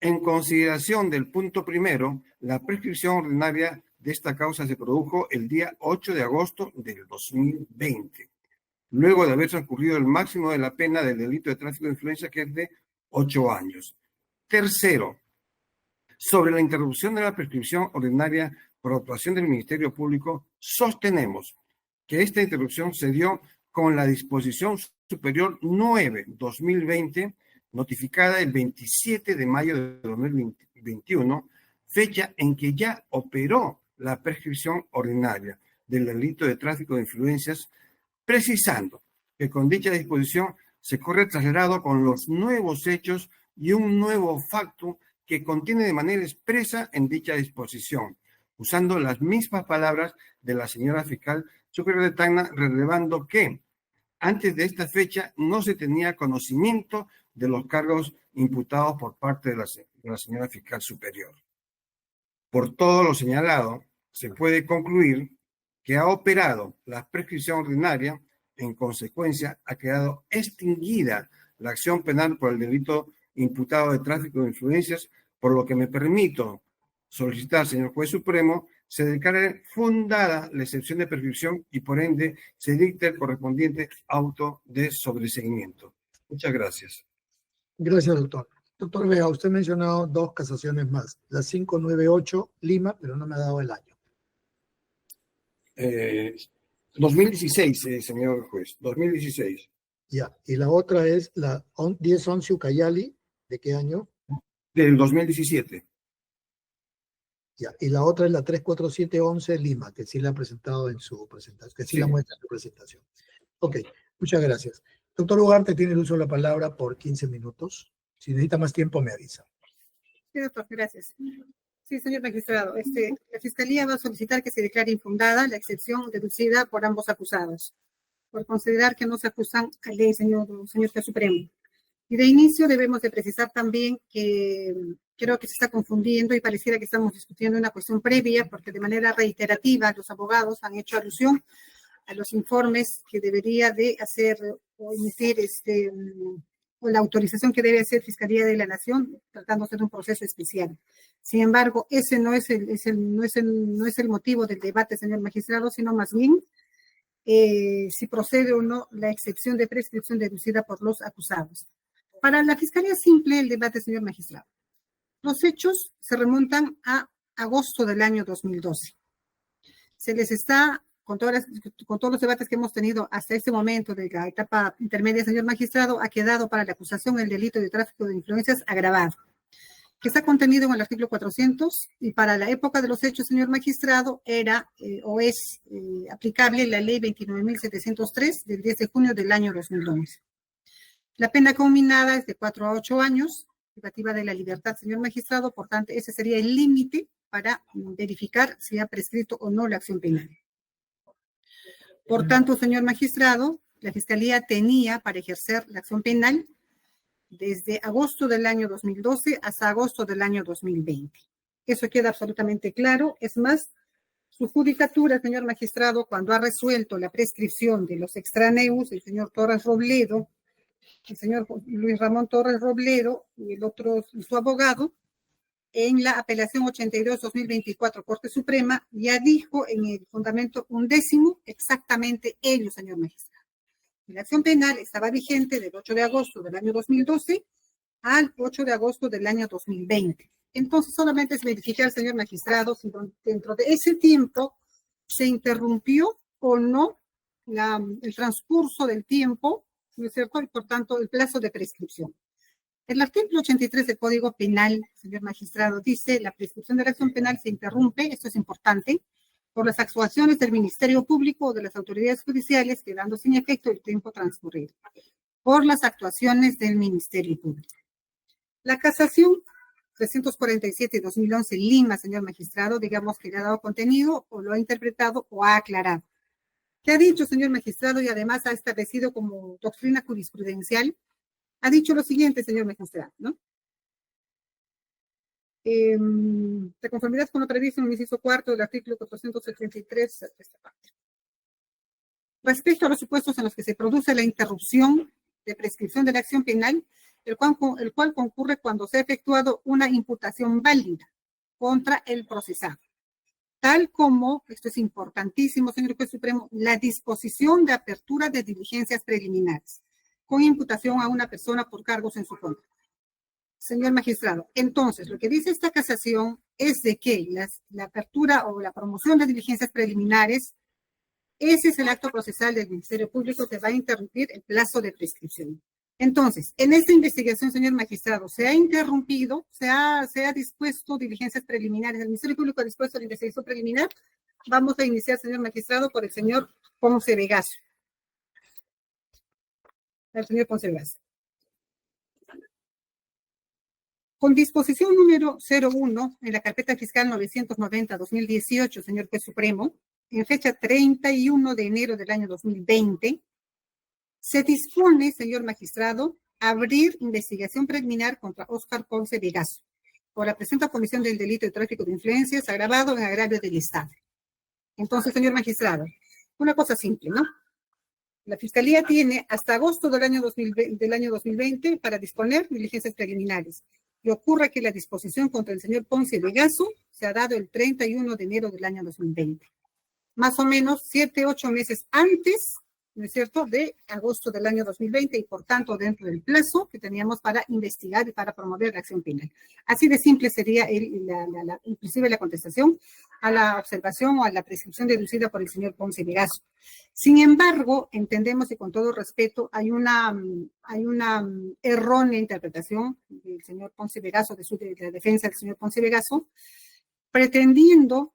en consideración del punto primero, la prescripción ordinaria de esta causa se produjo el día 8 de agosto del 2020, luego de haber transcurrido el máximo de la pena del delito de tráfico de influencia, que es de 8 años. Tercero, sobre la interrupción de la prescripción ordinaria por actuación del Ministerio Público, sostenemos que esta interrupción se dio con la disposición superior 9/2020, notificada el 27 de mayo de 2021, fecha en que ya operó la prescripción ordinaria del delito de tráfico de influencias, precisando que con dicha disposición se corre traslado con los nuevos hechos y un nuevo facto que contiene de manera expresa en dicha disposición, usando las mismas palabras de la señora fiscal superior de Tacna, relevando que antes de esta fecha no se tenía conocimiento de los cargos imputados por parte de la señora fiscal superior. Por todo lo señalado, se puede concluir que ha operado la prescripción ordinaria. En consecuencia, ha quedado extinguida la acción penal por el delito imputado de tráfico de influencias, por lo que me permito solicitar, señor Juez Supremo, se declare fundada la excepción de prescripción y por ende se dicte el correspondiente auto de sobreseguimiento. Muchas gracias. Gracias, doctor. Doctor Vega, usted ha mencionado 2 casaciones más, la 598 Lima, pero no me ha dado el año. 2016, señor juez, 2016. Ya, y la otra es la 1011 Ucayali, ¿de qué año? Del 2017. Ya, y la otra es la 34711 Lima, que sí la ha presentado en su presentación, que sí la muestra en su presentación. Ok, muchas gracias. Doctor Ugarte tiene el uso de la palabra por 15 minutos. Si necesita más tiempo, me avisa. Sí, doctor, gracias. Sí, señor magistrado, la Fiscalía va a solicitar que se declare infundada la excepción deducida por ambos acusados, por considerar que no se acusan a ley, señor juez supremo. Y de inicio debemos de precisar también que creo que se está confundiendo y pareciera que estamos discutiendo una cuestión previa, porque de manera reiterativa los abogados han hecho alusión a los informes que debería de hacer o emitir o la autorización que debe hacer Fiscalía de la Nación, tratándose de un proceso especial. Sin embargo, ese no es el motivo del debate, señor magistrado, sino más bien si procede o no la excepción de prescripción deducida por los acusados. Para la Fiscalía simple, el debate, señor magistrado. Los hechos se remontan a agosto del año 2012. Se les está, con todos los debates que hemos tenido hasta este momento de la etapa intermedia, señor magistrado, ha quedado para la acusación el delito de tráfico de influencias agravado, que está contenido en el artículo 400, y para la época de los hechos, señor magistrado, era o es aplicable la ley 29.703 del 10 de junio del año 2011. La pena combinada es de 4 a 8 años, privativa de la libertad, señor magistrado, por tanto, ese sería el límite para verificar si ha prescrito o no la acción penal. Por tanto, señor magistrado, la Fiscalía tenía para ejercer la acción penal desde agosto del año 2012 hasta agosto del año 2020. Eso queda absolutamente claro. Es más, su judicatura, señor magistrado, cuando ha resuelto la prescripción de los extraneus, el señor Torres Robledo, el señor Luis Ramón Torres Robledo y el otro, su abogado, en la apelación 82-2024 Corte Suprema, ya dijo en el fundamento 11 exactamente ello, señor magistrado. La acción penal estaba vigente del 8 de agosto del año 2012 al 8 de agosto del año 2020. Entonces, solamente es verificar, señor magistrado, si dentro de ese tiempo se interrumpió o no el transcurso del tiempo, ¿no es cierto? Y por tanto, el plazo de prescripción. El artículo 83 del Código Penal, señor magistrado, dice: la prescripción de la acción penal se interrumpe, esto es importante, por las actuaciones del Ministerio Público o de las autoridades judiciales, quedando sin efecto el tiempo transcurrido, por las actuaciones del Ministerio Público. La casación 347-2011 Lima, señor magistrado, digamos que le ha dado contenido o lo ha interpretado o ha aclarado. ¿Qué ha dicho, señor magistrado? Y además ha establecido como doctrina jurisprudencial, ha dicho lo siguiente, señor magistrado, ¿no? De conformidad con lo previsto en el inciso cuarto del artículo 473, esta parte. Respecto a los supuestos en los que se produce la interrupción de prescripción de la acción penal, el cual concurre cuando se ha efectuado una imputación válida contra el procesado, tal como, esto es importantísimo, señor juez supremo, la disposición de apertura de diligencias preliminares con imputación a una persona por cargos en su contra. Señor magistrado, entonces, lo que dice esta casación es de que la apertura o la promoción de diligencias preliminares, ese es el acto procesal del Ministerio Público que va a interrumpir el plazo de prescripción. Entonces, en esta investigación, señor magistrado, se ha interrumpido, se ha dispuesto diligencias preliminares, el Ministerio Público ha dispuesto la investigación preliminar. Vamos a iniciar, señor magistrado, por el señor Ponce Vegaso. El señor Ponce Vegaso. Con disposición número 01 en la carpeta fiscal 990-2018, señor juez supremo, en fecha 31 de enero del año 2020, se dispone, señor magistrado, abrir investigación preliminar contra Óscar Ponce Vegaso por la presunta comisión del delito de tráfico de influencias agravado en agravio del Estado. Entonces, señor magistrado, una cosa simple, ¿no? La Fiscalía tiene hasta agosto del año 2020 para disponer diligencias preliminares. Y ocurre que la disposición contra el señor Ponce Vegaso se ha dado el 31 de enero del año 2020. Más o menos 7, 8 meses antes, ¿no es cierto?, de agosto del año 2020 y por tanto dentro del plazo que teníamos para investigar y para promover la acción penal. Así de simple sería inclusive la contestación a la observación o a la prescripción deducida por el señor Ponce Vegaso. Sin embargo, entendemos y con todo respeto, hay una errónea interpretación del señor Ponce Vegaso, de la defensa del señor Ponce Vegaso, pretendiendo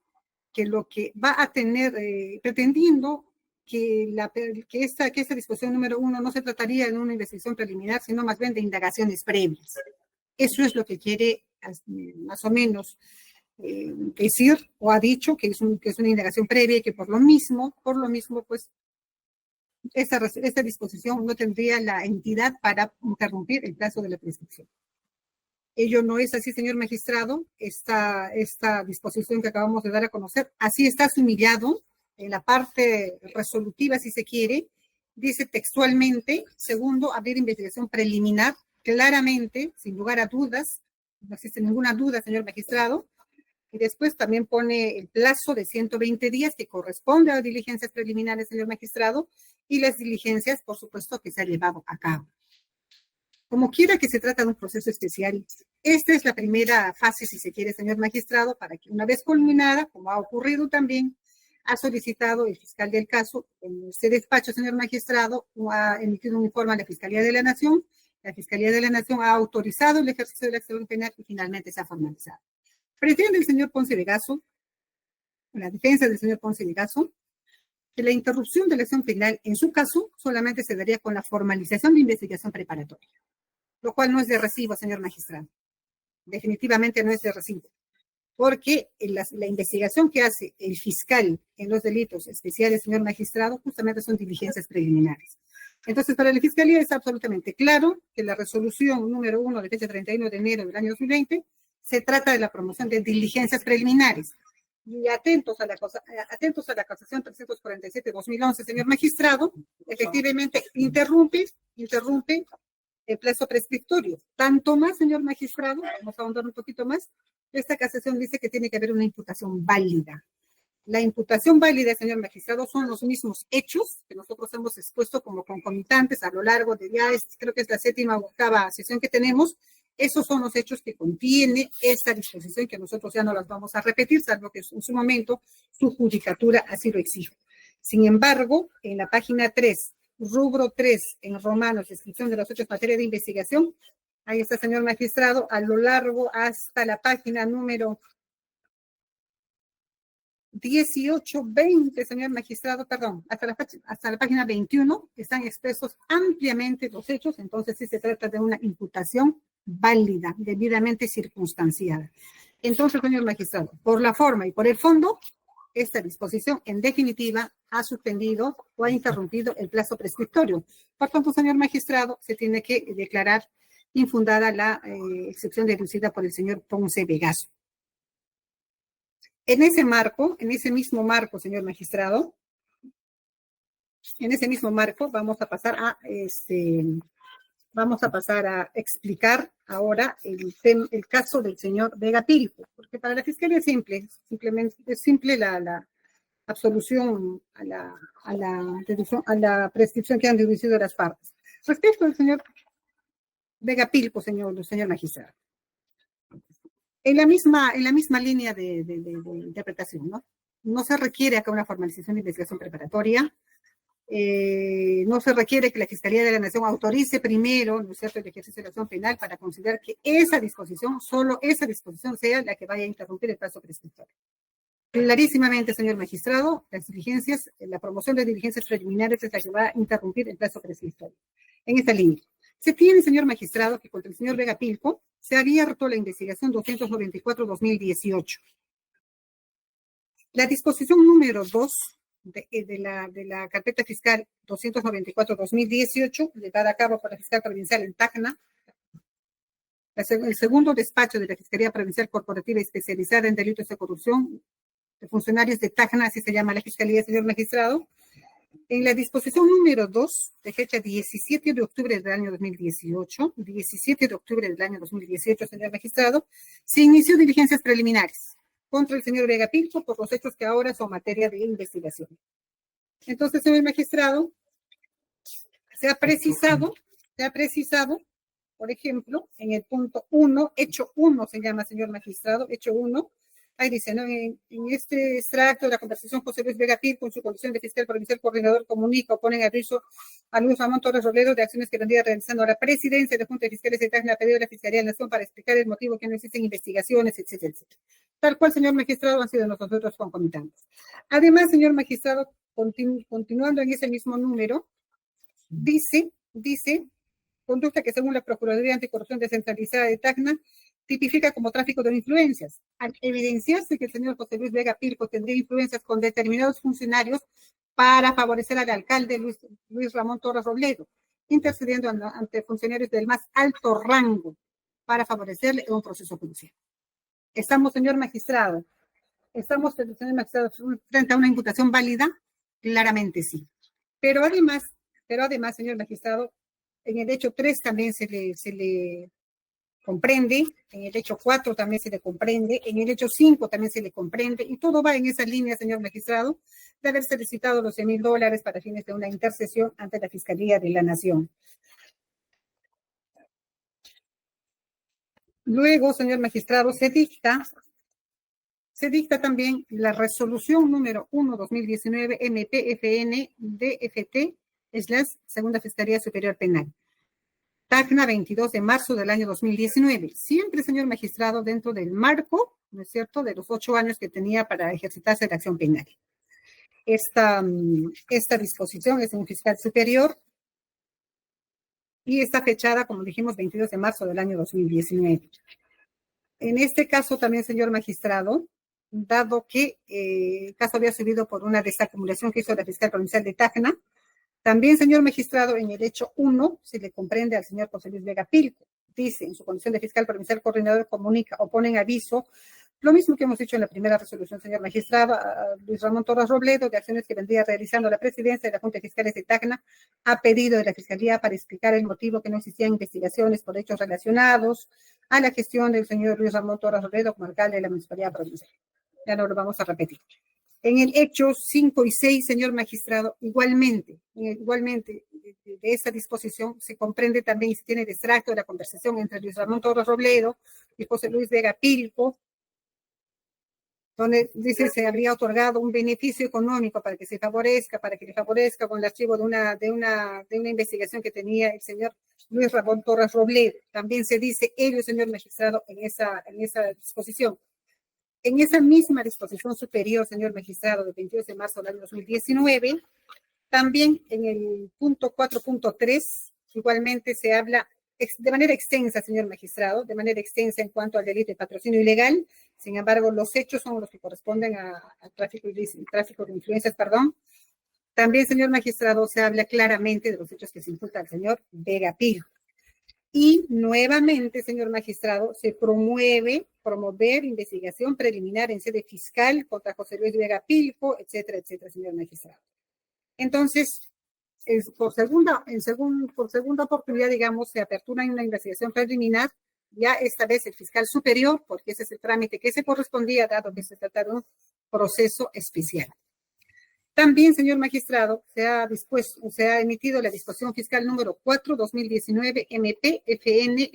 que lo que va a tener, pretendiendo que esta disposición número 1 no se trataría de una investigación preliminar, sino más bien de indagaciones previas. Eso es lo que quiere más o menos decir o ha dicho que es una indagación previa y que por lo mismo, pues, esta disposición no tendría la entidad para interrumpir el plazo de la prescripción. Ello no es así, señor magistrado. Esta disposición que acabamos de dar a conocer, así está sumillado en la parte resolutiva, si se quiere, dice textualmente, segundo, abrir investigación preliminar, claramente, sin lugar a dudas, no existe ninguna duda, señor magistrado, y después también pone el plazo de 120 días que corresponde a las diligencias preliminares, señor magistrado, y las diligencias, por supuesto, que se ha llevado a cabo. Como quiera que se trata de un proceso especial, esta es la primera fase, si se quiere, señor magistrado, para que una vez culminada, como ha ocurrido también, ha solicitado el fiscal del caso, en este despacho, señor magistrado, ha emitido un informe a la Fiscalía de la Nación ha autorizado el ejercicio de la acción penal y finalmente se ha formalizado. Pretende el señor Ponce Vegaso, la defensa del señor Ponce Vegaso, que la interrupción de la acción penal, en su caso, solamente se daría con la formalización de investigación preparatoria, lo cual no es de recibo, señor magistrado. Definitivamente no es de recibo. Porque la investigación que hace el fiscal en los delitos especiales, señor magistrado, justamente son diligencias preliminares. Entonces, para la Fiscalía es absolutamente claro que la resolución número 1 de fecha 31 de enero del año 2020 se trata de la promoción de diligencias preliminares. Y atentos a la casación 347-2011, señor magistrado, efectivamente interrumpe el plazo prescriptorio. Tanto más, señor magistrado, vamos a ahondar un poquito más, esta casación dice que tiene que haber una imputación válida. La imputación válida, señor magistrado, son los mismos hechos que nosotros hemos expuesto como concomitantes a lo largo de creo que es la 7ª o 8ª sesión que tenemos. Esos son los hechos que contiene esta disposición que nosotros ya no las vamos a repetir, salvo que en su momento su judicatura así lo exige. Sin embargo, en la página 3, rubro 3, en romanos, descripción de los hechos en materia de investigación, ahí está, señor magistrado, a lo largo hasta la página número 18, 20, señor magistrado, perdón, hasta la página 21, están expresos ampliamente los hechos, entonces sí se trata de una imputación válida, debidamente circunstanciada. Entonces, señor magistrado, por la forma y por el fondo, esta disposición, en definitiva, ha suspendido o ha interrumpido el plazo prescriptorio. Por tanto, señor magistrado, se tiene que declarar infundada la excepción deducida por el señor Ponce Vegaso. En ese mismo marco, señor magistrado, vamos a pasar a explicar ahora el caso del señor Vega Pilco, porque para la Fiscalía es simple la absolución a la prescripción que han deducido las partes. Respecto al señor Vega Pilco, señor magistrado. En la misma línea de interpretación, ¿no? No se requiere acá una formalización de investigación preparatoria. No se requiere que la Fiscalía de la Nación autorice primero, ¿no es cierto?, el ejercicio de la acción penal para considerar que esa disposición, solo esa disposición sea la que vaya a interrumpir el plazo prescriptorio. Clarísimamente, señor magistrado, las diligencias, la promoción de diligencias preliminares es la que va a interrumpir el plazo prescriptorio. En esta línea. Se tiene, señor magistrado, que contra el señor Vega Pilco se ha abierto la investigación 294-2018. La disposición número 2 de la carpeta fiscal 294-2018, llevada a cabo por la fiscal provincial en Tacna, el segundo despacho de la Fiscalía Provincial Corporativa Especializada en Delitos de Corrupción de funcionarios de Tacna, así se llama la Fiscalía, señor magistrado, en la disposición número 2, de fecha 17 de octubre del año 2018, 17 de octubre del año 2018, señor magistrado, se inició diligencias preliminares contra el señor Vega Pilco por los hechos que ahora son materia de investigación. Entonces, señor magistrado, se ha precisado, por ejemplo, en el punto 1, hecho 1 se llama, señor magistrado, hecho 1, ahí dice, ¿no? En este extracto de la conversación, José Luis Vega Pilco, con su condición de fiscal provincial coordinador, comunica o pone en aviso a Luis Ramón Torres Robledo de acciones que vendría realizando a la presidencia de la Junta de Fiscales de Tacna a pedido de la Fiscalía de la Nación para explicar el motivo que no existen investigaciones, etcétera, etcétera. Tal cual, señor magistrado, han sido nosotros concomitantes. Además, señor magistrado, continuando en ese mismo número, dice, conducta que según la Procuraduría Anticorrupción Descentralizada de Tacna, tipifica como tráfico de influencias. Al evidenciarse que el señor José Luis Vega Pilco tendría influencias con determinados funcionarios para favorecer al alcalde Luis Ramón Torres Robledo, intercediendo ante funcionarios del más alto rango para favorecerle en un proceso judicial. Estamos, señor magistrado, frente a una imputación válida, claramente sí. Pero además, señor magistrado, en el hecho 3 también se le comprende, en el hecho 4 también se le comprende, en el hecho 5 también se le comprende, y todo va en esa línea, señor magistrado, de haber solicitado los $100,000 para fines de una intercesión ante la Fiscalía de la Nación. Luego, señor magistrado, se dicta también la resolución número 1/2019 MPFN-DFT, es la Segunda Fiscalía Superior Penal. Tacna, 22 de marzo del año 2019. Siempre, señor magistrado, dentro del marco, ¿no es cierto?, de los 8 años que tenía para ejercitarse la acción penal. Esta disposición es un fiscal superior y está fechada, como dijimos, 22 de marzo del año 2019. En este caso también, señor magistrado, dado que el caso había subido por una desacumulación que hizo la fiscal provincial de Tacna, también, señor magistrado, en el hecho 1 se le comprende al señor José Luis Vega Pilco. Dice, en su condición de fiscal provincial coordinador, comunica o pone en aviso, lo mismo que hemos dicho en la primera resolución, señor magistrado, a Luis Ramón Torres Robledo, de acciones que vendría realizando la presidencia de la Junta de Fiscales de Tacna, a pedido de la Fiscalía para explicar el motivo que no existían investigaciones por hechos relacionados a la gestión del señor Luis Ramón Torres Robledo como alcalde de la Municipalidad Provincial. Ya no lo vamos a repetir. En el hecho 5 y 6, señor magistrado, igualmente de esta disposición se comprende también y se tiene el extracto de la conversación entre Luis Ramón Torres Robledo y José Luis Vega Pilco, donde dice se habría otorgado un beneficio económico para que le favorezca con el archivo de una investigación que tenía el señor Luis Ramón Torres Robledo. También se dice ello, señor magistrado, en esa disposición. En esa misma disposición superior, señor magistrado, del 22 de marzo del año 2019, también en el punto 4.3, igualmente se habla de manera extensa, señor magistrado, de manera extensa en cuanto al delito de patrocinio ilegal. Sin embargo, los hechos son los que corresponden al tráfico de influencias, perdón. También, señor magistrado, se habla claramente de los hechos que se imputa al señor Vega Pilco. Y nuevamente, señor magistrado, se promover investigación preliminar en sede fiscal contra José Luis Vega Pilco, etcétera, etcétera, señor magistrado. Entonces, por segunda oportunidad, digamos, se apertura una investigación preliminar, ya esta vez el fiscal superior, porque ese es el trámite que se correspondía, dado que se trata de un proceso especial. También, señor magistrado, se ha emitido la disposición fiscal número 4/2019 MP FN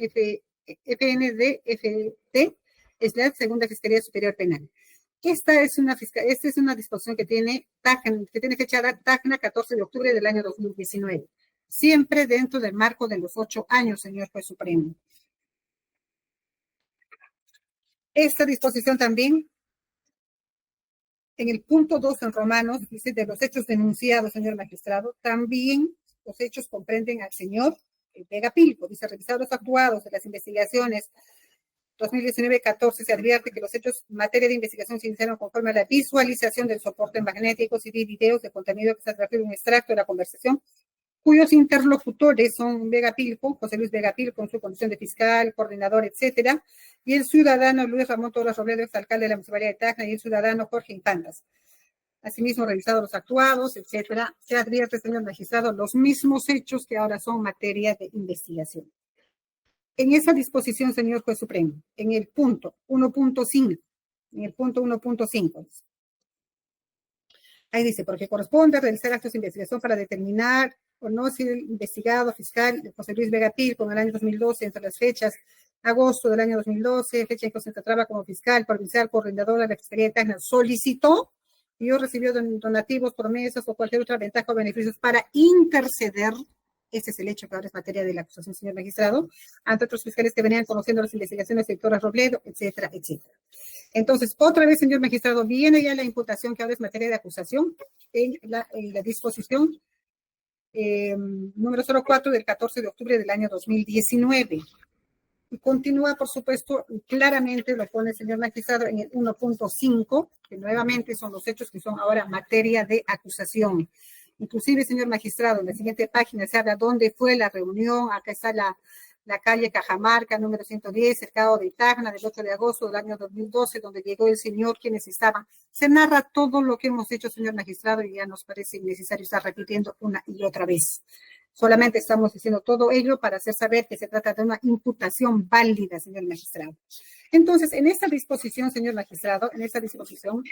FNDFT, es la Segunda Fiscalía Superior Penal. Esta es una disposición que tiene fechada Tacna 14 de octubre del año 2019, siempre dentro del marco de los 8 años, señor Juez Supremo. Esta disposición también, en el punto 2 en Romanos, dice de los hechos denunciados, señor magistrado, también los hechos comprenden al señor Vega Pilco. Dice, revisados los actuados de las investigaciones 2019-14, se advierte que los hechos en materia de investigación se iniciaron conforme a la visualización del soporte magnético, CD, videos de contenido que se transfiere un extracto de la conversación, cuyos interlocutores son Vega Pilco, José Luis Vega Pilco, en su condición de fiscal, coordinador, etcétera, y el ciudadano Luis Ramón Torres Robledo, exalcalde de la Municipalidad de Tacna, y el ciudadano Jorge Infantas. Asimismo, revisados los actuados, etcétera, se advierte, señor magistrado, los mismos hechos que ahora son materia de investigación. En esa disposición, señor Juez Supremo, en el punto 1.5, ahí dice, porque corresponde realizar actos de investigación para determinar o no si el investigado fiscal José Luis Vega Pilco en el año 2012, entre las fechas agosto del año 2012, fecha en que se encontraba como fiscal provincial coordinador de la Fiscalía de Tacna, solicitó y recibió donativos, promesas o cualquier otra ventaja o beneficios para interceder. Ese es el hecho que ahora es materia de la acusación, señor magistrado, ante otros fiscales que venían conociendo las investigaciones de Torres Robledo, etcétera, etcétera. Entonces, otra vez, señor magistrado, viene ya la imputación que ahora es materia de acusación en la disposición número 04 del 14 de octubre del año 2019. Y continúa, por supuesto, claramente lo pone el señor magistrado en el 1.5, que nuevamente son los hechos que son ahora materia de acusación. Inclusive, señor magistrado, en la siguiente página se habla dónde fue la reunión. Acá está la calle Cajamarca, número 110, cercado de Tacna, del 8 de agosto del año 2012, donde llegó el señor, quienes estaban. Se narra todo lo que hemos hecho, señor magistrado, y ya nos parece innecesario estar repitiendo una y otra vez. Solamente estamos diciendo todo ello para hacer saber que se trata de una imputación válida, señor magistrado. Entonces, en esta disposición, señor magistrado, en esta disposición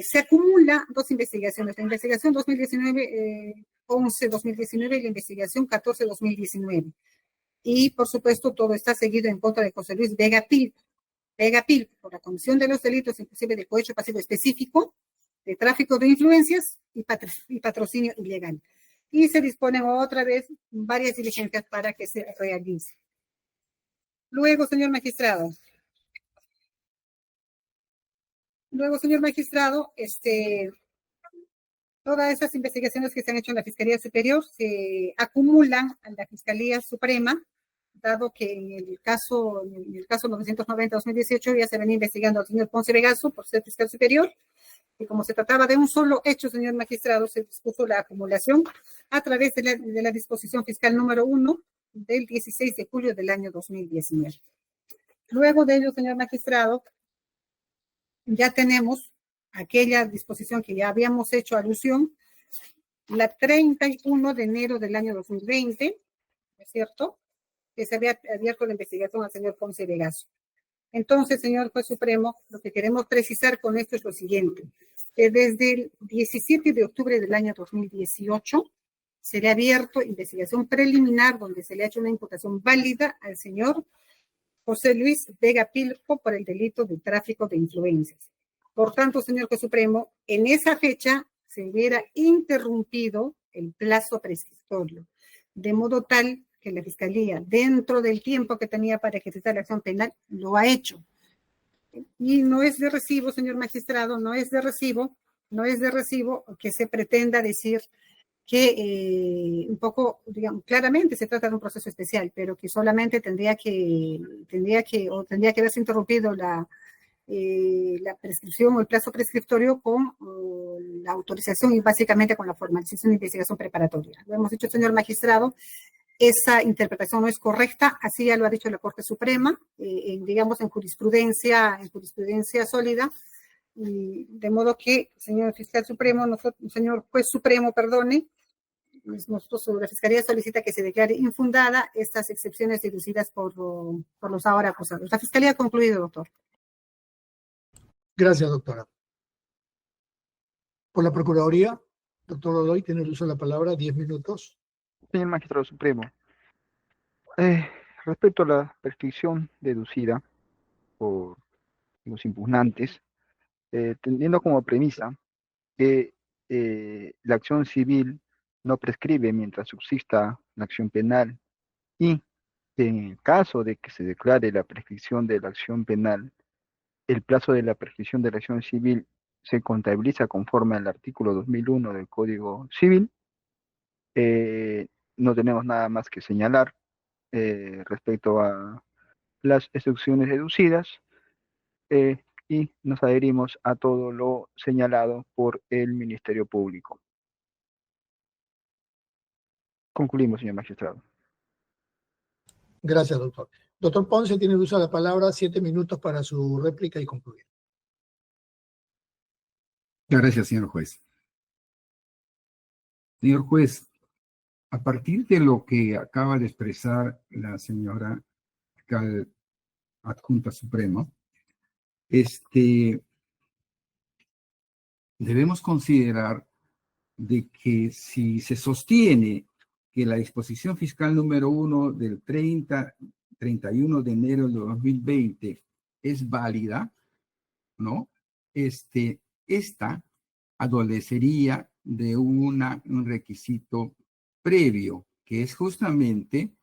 se acumula dos investigaciones, la investigación 11-2019 y la investigación 14-2019. Y, por supuesto, todo está seguido en contra de José Luis Vega Pilco, por la comisión de los delitos, inclusive de cohecho pasivo específico, de tráfico de influencias y patrocinio ilegal. Y se disponen otra vez varias diligencias para que se realice. Luego, señor magistrado, todas esas investigaciones que se han hecho en la Fiscalía Superior se acumulan a la Fiscalía Suprema, dado que en el caso 990-2018 ya se venía investigando al señor Ponce Vegaso por ser fiscal superior, y como se trataba de un solo hecho, señor magistrado, se dispuso la acumulación a través de la disposición fiscal número 1 del 16 de julio del año 2019. Luego de ello, señor magistrado, ya tenemos aquella disposición que ya habíamos hecho alusión, la 31 de enero del año 2020, ¿es cierto?, que se había abierto la investigación al señor Ponce Vegaso. Entonces, señor Juez Supremo, lo que queremos precisar con esto es lo siguiente, que desde el 17 de octubre del año 2018 se le ha abierto investigación preliminar donde se le ha hecho una imputación válida al señor José Luis Vega Pilco por el delito de tráfico de influencias. Por tanto, señor Juez Supremo, en esa fecha se hubiera interrumpido el plazo prescriptorio, de modo tal que la Fiscalía, dentro del tiempo que tenía para ejercitar la acción penal, lo ha hecho. Y no es de recibo, señor magistrado, no es de recibo que se pretenda decir que un poco, digamos, claramente se trata de un proceso especial, pero que solamente tendría que haberse interrumpido la prescripción o el plazo prescriptorio con la autorización y básicamente con la formalización de investigación preparatoria. Lo hemos dicho, señor magistrado, esa interpretación no es correcta, así ya lo ha dicho la Corte Suprema, digamos en jurisprudencia sólida, y de modo que, señor fiscal supremo, señor juez supremo, perdone, nosotros sobre la Fiscalía solicita que se declare infundada estas excepciones deducidas por los ahora acusados. La Fiscalía ha concluido, doctor. Gracias, doctora. Por la Procuraduría, doctor Godoy, tiene el uso de la palabra, 10 minutos. Señor Magistrado Supremo, eh, respecto a la prescripción deducida por los impugnantes, teniendo como premisa que la acción civil no prescribe mientras subsista la acción penal y que en el caso de que se declare la prescripción de la acción penal, el plazo de la prescripción de la acción civil se contabiliza conforme al artículo 2001 del Código Civil. No tenemos nada más que señalar respecto a las excepciones deducidas y nos adherimos a todo lo señalado por el Ministerio Público. Concluimos, señor magistrado. Gracias, doctor. Doctor Ponce tiene el uso de la palabra, 7 minutos para su réplica y concluir. Gracias, señor juez. Señor juez, a partir de lo que acaba de expresar la señora fiscal adjunta suprema, debemos considerar de que si se sostiene que la disposición fiscal número 1 del 31 de enero de 2020 es válida, ¿no? Esta adolecería de un requisito previo, que es justamente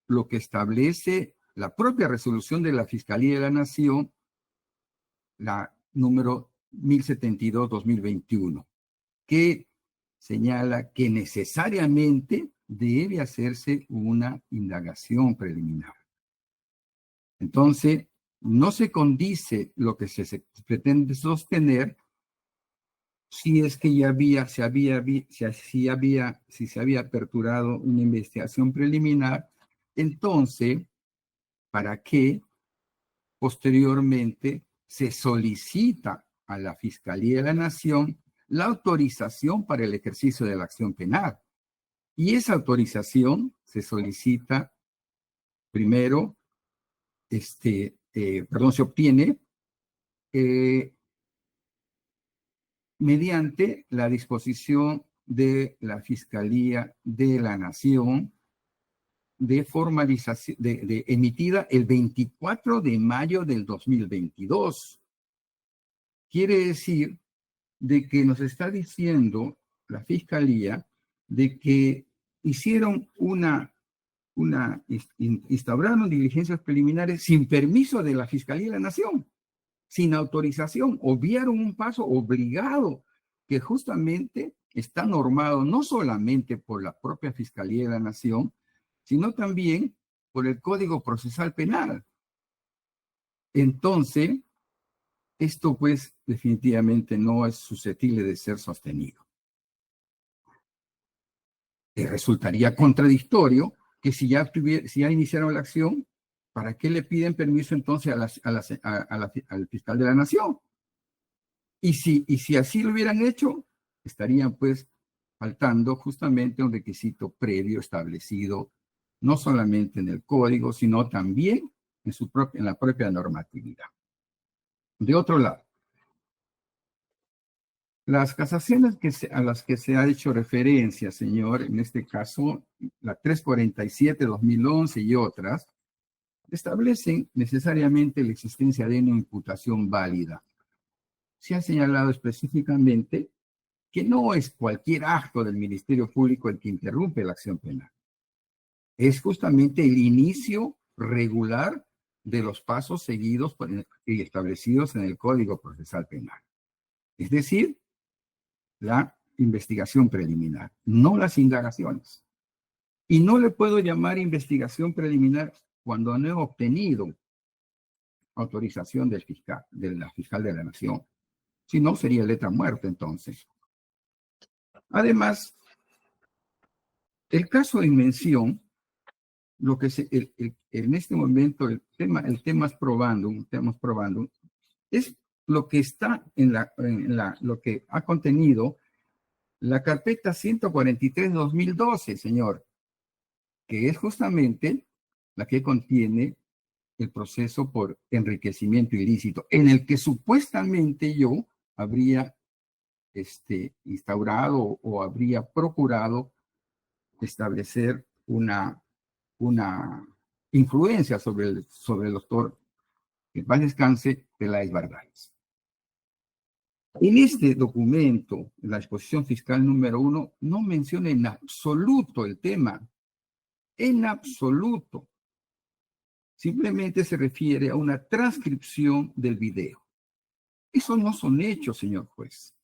lo que establece la propia resolución de la Fiscalía de la Nación, la número 1072-2021, que señala que necesariamente debe hacerse una indagación preliminar. Entonces, no se condice lo que se pretende sostener si es que ya si se había aperturado una investigación preliminar. Entonces, ¿para qué posteriormente se solicita a la Fiscalía de la Nación la autorización para el ejercicio de la acción penal? Y esa autorización se solicita primero, se obtiene mediante la disposición de la Fiscalía de la Nación de formalización, emitida el 24 de mayo del 2022. Quiere decir de que nos está diciendo la Fiscalía de que hicieron instauraron diligencias preliminares sin permiso de la Fiscalía de la Nación, sin autorización, obviaron un paso obligado que justamente está normado no solamente por la propia Fiscalía de la Nación, sino también por el Código Procesal Penal. Entonces, esto pues definitivamente no es susceptible de ser sostenido. Resultaría contradictorio que si ya iniciaron la acción, ¿para qué le piden permiso entonces al fiscal de la Nación? Y si así lo hubieran hecho, estarían pues faltando justamente un requisito previo establecido no solamente en el código, sino también en la propia normatividad. De otro lado, las casaciones a las que se ha hecho referencia, señor, en este caso, la 347-2011 y otras, establecen necesariamente la existencia de una imputación válida. Se ha señalado específicamente que no es cualquier acto del Ministerio Público el que interrumpe la acción penal. Es justamente el inicio regular de los pasos seguidos y establecidos en el Código Procesal Penal. Es decir, la investigación preliminar, no las indagaciones. Y no le puedo llamar investigación preliminar cuando no he obtenido autorización de la fiscal de la Nación. Si no, sería letra muerta entonces. Además, el caso en mención, lo que en este momento el tema probando, es lo que está lo que ha contenido la carpeta 143-2012, señor, que es justamente la que contiene el proceso por enriquecimiento ilícito, en el que supuestamente yo habría instaurado o habría procurado establecer una influencia sobre el doctor, que en paz descanse, Peláez Bardáez. En este documento, en la exposición fiscal número 1, no menciona en absoluto el tema, en absoluto. Simplemente se refiere a una transcripción del video. Esos no son hechos, señor juez.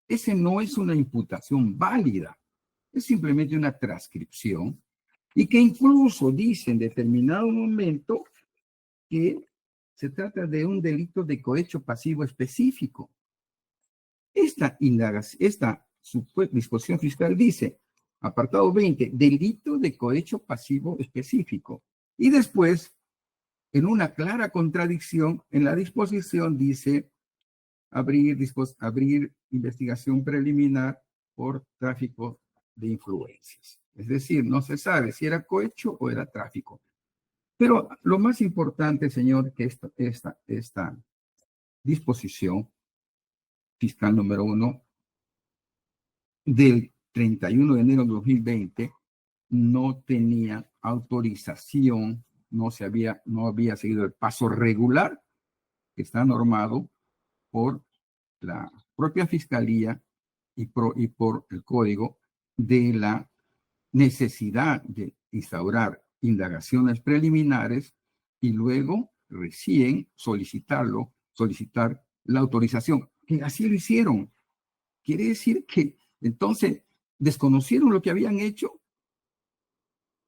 Ese no es una imputación válida. Es simplemente una transcripción y que incluso dice en determinado momento que se trata de un delito de cohecho pasivo específico. Esta disposición fiscal dice, apartado 20, delito de cohecho pasivo específico. Y después, en una clara contradicción, en la disposición dice abrir investigación preliminar por tráfico de influencias. Es decir, no se sabe si era cohecho o era tráfico. Pero lo más importante, señor, que esta disposición fiscal número 1 del 31 de enero de 2020 no tenía autorización, no había seguido el paso regular que está normado por la propia Fiscalía y por el Código de la necesidad de instaurar indagaciones preliminares y luego recién solicitar la autorización, que así lo hicieron. Quiere decir que entonces desconocieron lo que habían hecho.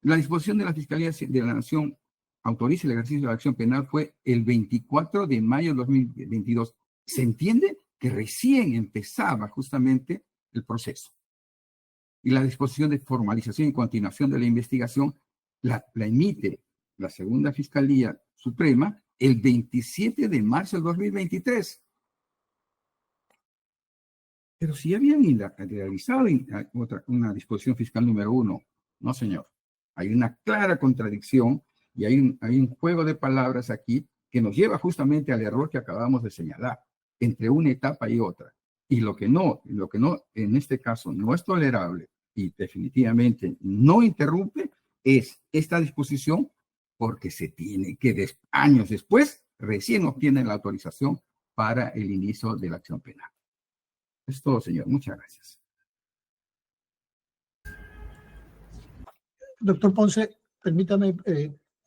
La disposición de la Fiscalía de la Nación autoriza el ejercicio de la acción penal fue el 24 de mayo de 2022. ¿Se entiende? Que recién empezaba justamente el proceso. Y la disposición de formalización y continuación de la investigación la emite la Segunda Fiscalía Suprema el 27 de marzo del 2023. Pero si habían realizado una disposición fiscal número 1, no, señor. Hay una clara contradicción y hay un juego de palabras aquí que nos lleva justamente al error que acabamos de señalar entre una etapa y otra. Y lo que no, en este caso, no es tolerable y definitivamente no interrumpe es esta disposición porque se tiene que, años después, recién obtienen la autorización para el inicio de la acción penal. Es todo, señor. Muchas gracias. Doctor Ponce, permítame,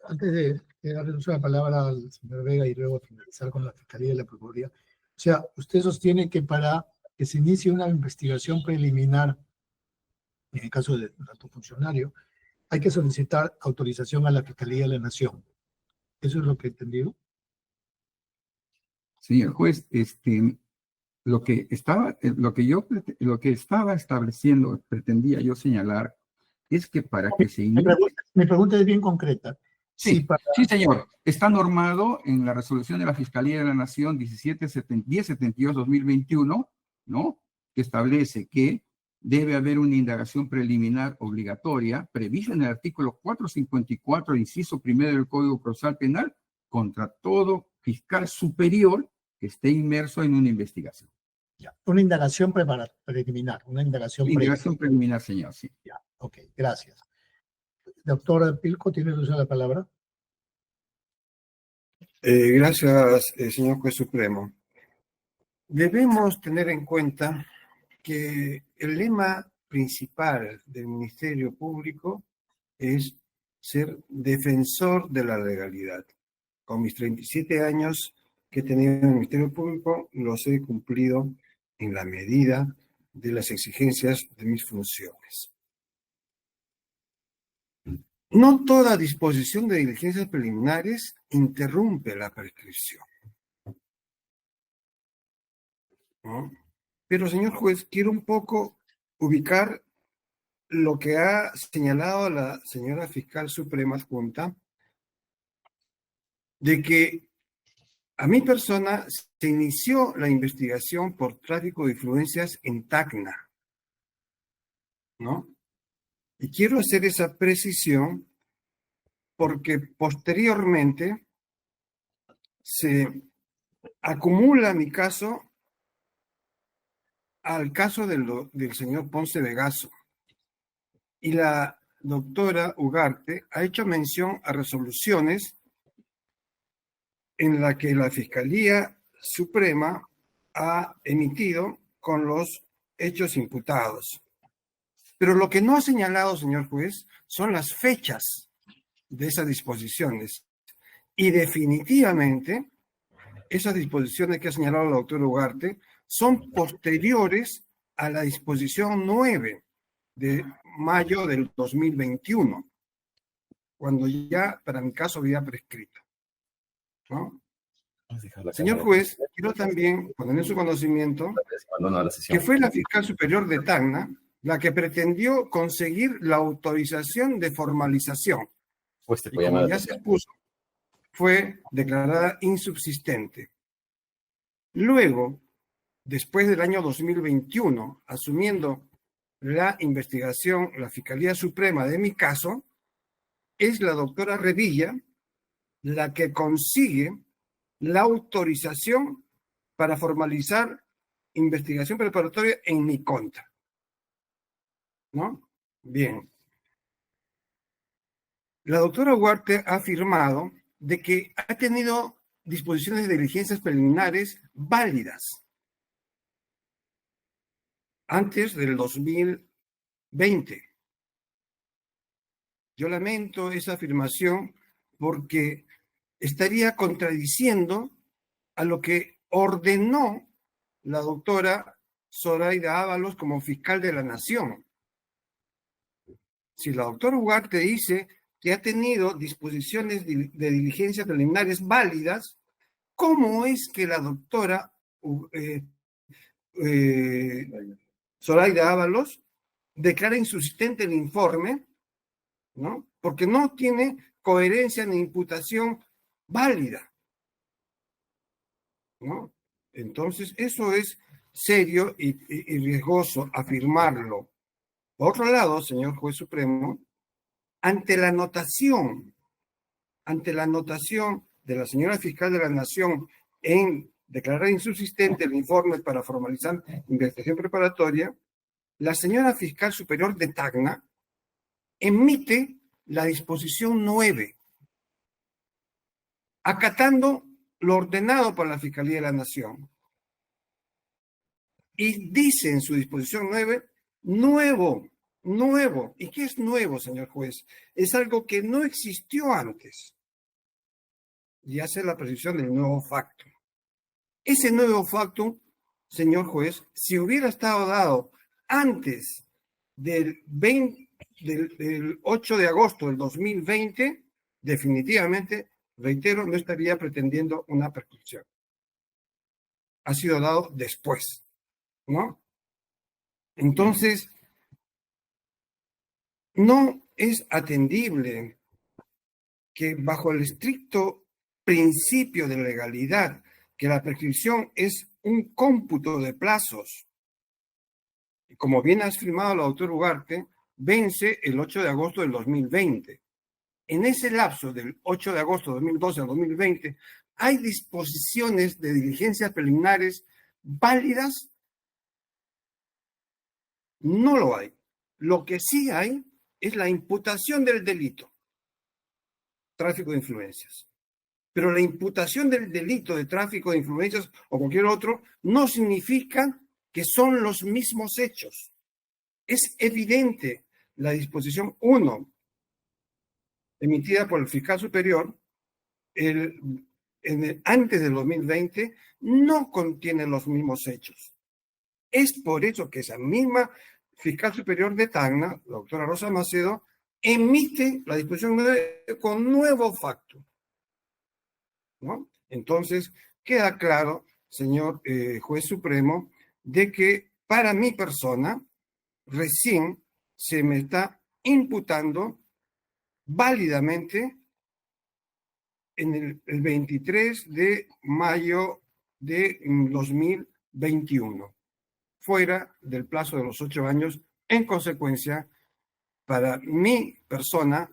antes de darle uso de la palabra al señor Vega y luego finalizar con la Fiscalía y la Procuraduría. O sea, usted sostiene que para que se inicie una investigación preliminar, en el caso de un alto funcionario, hay que solicitar autorización a la Fiscalía de la Nación. ¿Eso es lo que he entendido? Señor juez, lo que estaba estableciendo, pretendía yo señalar, es que para que se inicie... Mi pregunta es bien concreta. Sí, sí, señor. Está normado en la resolución de la Fiscalía de la Nación 1072-2021, ¿no? Que establece que debe haber una indagación preliminar obligatoria prevista en el artículo 454, inciso primero del Código Procesal Penal, contra todo fiscal superior que esté inmerso en una investigación. Ya, una indagación preliminar, una indagación preliminar, señor, sí. Ya, ok, gracias. Doctor Pilco, ¿tiene uso de la palabra? Gracias, señor Juez Supremo. Debemos tener en cuenta que el lema principal del Ministerio Público es ser defensor de la legalidad. Con mis 37 años que he tenido en el Ministerio Público, los he cumplido en la medida de las exigencias de mis funciones. No toda disposición de diligencias preliminares interrumpe la prescripción, ¿no? Pero, señor juez, quiero un poco ubicar lo que ha señalado la señora fiscal suprema adjunta, de que a mi persona se inició la investigación por tráfico de influencias en Tacna, ¿no? Y quiero hacer esa precisión porque posteriormente se acumula mi caso al caso del señor Ponce de Gasso. Y la doctora Ugarte ha hecho mención a resoluciones en la que la Fiscalía Suprema ha emitido con los hechos imputados. Pero lo que no ha señalado, señor juez, son las fechas de esas disposiciones. Y definitivamente, esas disposiciones que ha señalado la doctora Ugarte son posteriores a la disposición 9 de mayo del 2021, cuando ya, para mi caso, había prescrito, ¿no? Señor juez, quiero también poner en su conocimiento que fue la fiscal superior de Tacna la que pretendió conseguir la autorización de formalización. Y como ya se expuso, fue declarada insubsistente. Luego, después del año 2021, asumiendo la investigación, la Fiscalía Suprema de mi caso, es la doctora Revilla la que consigue la autorización para formalizar investigación preparatoria en mi contra, ¿no? Bien. La doctora Ugarte ha afirmado de que ha tenido disposiciones de diligencias preliminares válidas antes del 2020. Yo lamento esa afirmación porque estaría contradiciendo a lo que ordenó la doctora Zoraida Ábalos como fiscal de la Nación. Si la doctora Ugarte dice que ha tenido disposiciones de diligencias preliminares válidas, ¿cómo es que la doctora Zoraida Ábalos declara insubsistente el informe, ¿no? Porque no tiene coherencia ni imputación válida, ¿no? Entonces, eso es serio y riesgoso afirmarlo. Por otro lado, señor juez supremo, ante la anotación de la señora fiscal de la Nación en declarar insubsistente el informe para formalizar investigación preparatoria, la señora fiscal superior de Tacna emite la disposición 9, acatando lo ordenado por la Fiscalía de la Nación. Y dice en su disposición 9, nuevo. ¿Y qué es nuevo, señor juez? Es algo que no existió antes. Y hace la precisión del nuevo factum. Ese nuevo factum, señor juez, si hubiera estado dado antes del 8 de agosto del 2020, definitivamente, reitero, no estaría pretendiendo una prescripción. Ha sido dado después, ¿no? Entonces, no es atendible que bajo el estricto principio de legalidad, que la prescripción es un cómputo de plazos, y como bien ha afirmado la doctora Ugarte, vence el 8 de agosto del 2020. En ese lapso del 8 de agosto de 2012 al 2020, ¿hay disposiciones de diligencias preliminares válidas? No lo hay. Lo que sí hay es la imputación del delito, tráfico de influencias. Pero la imputación del delito de tráfico de influencias o cualquier otro no significa que son los mismos hechos. Es evidente la disposición 1, emitida por el fiscal superior, antes del 2020, no contiene los mismos hechos. Es por eso que esa misma fiscal superior de Tacna, la doctora Rosa Macedo, emite la disposición 9 con nuevo facto, ¿no? Entonces, queda claro, señor juez supremo, de que para mi persona recién se me está imputando válidamente en el 23 de mayo de 2021, fuera del plazo de los 8 años. En consecuencia, para mi persona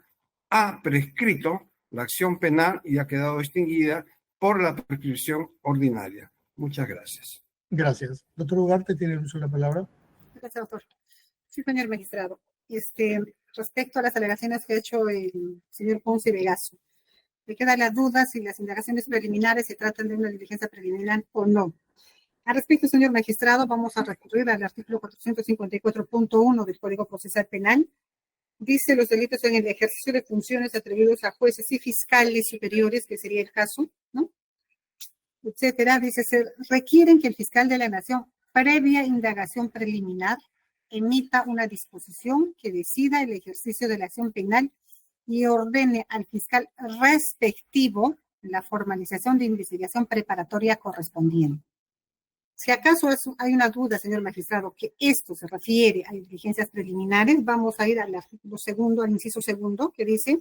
ha prescrito la acción penal y ha quedado extinguida por la prescripción ordinaria. Muchas gracias. Gracias. Doctor Ugarte, tiene el uso de la palabra. Gracias, doctor. Sí, señor magistrado. Respecto a las alegaciones que ha hecho el señor Ponce Vegaso, me queda la duda si las indagaciones preliminares se tratan de una diligencia preliminar o no. Al respecto, señor magistrado, vamos a recurrir al artículo 454.1 del Código Procesal Penal. Dice los delitos en el ejercicio de funciones atribuidos a jueces y fiscales superiores, que sería el caso, ¿no? Etcétera. Dice, se requieren que el fiscal de la Nación, previa indagación preliminar, emita una disposición que decida el ejercicio de la acción penal y ordene al fiscal respectivo la formalización de investigación preparatoria correspondiente. Si acaso hay una duda, señor magistrado, que esto se refiere a diligencias preliminares, vamos a ir al artículo segundo, al inciso segundo, que dice: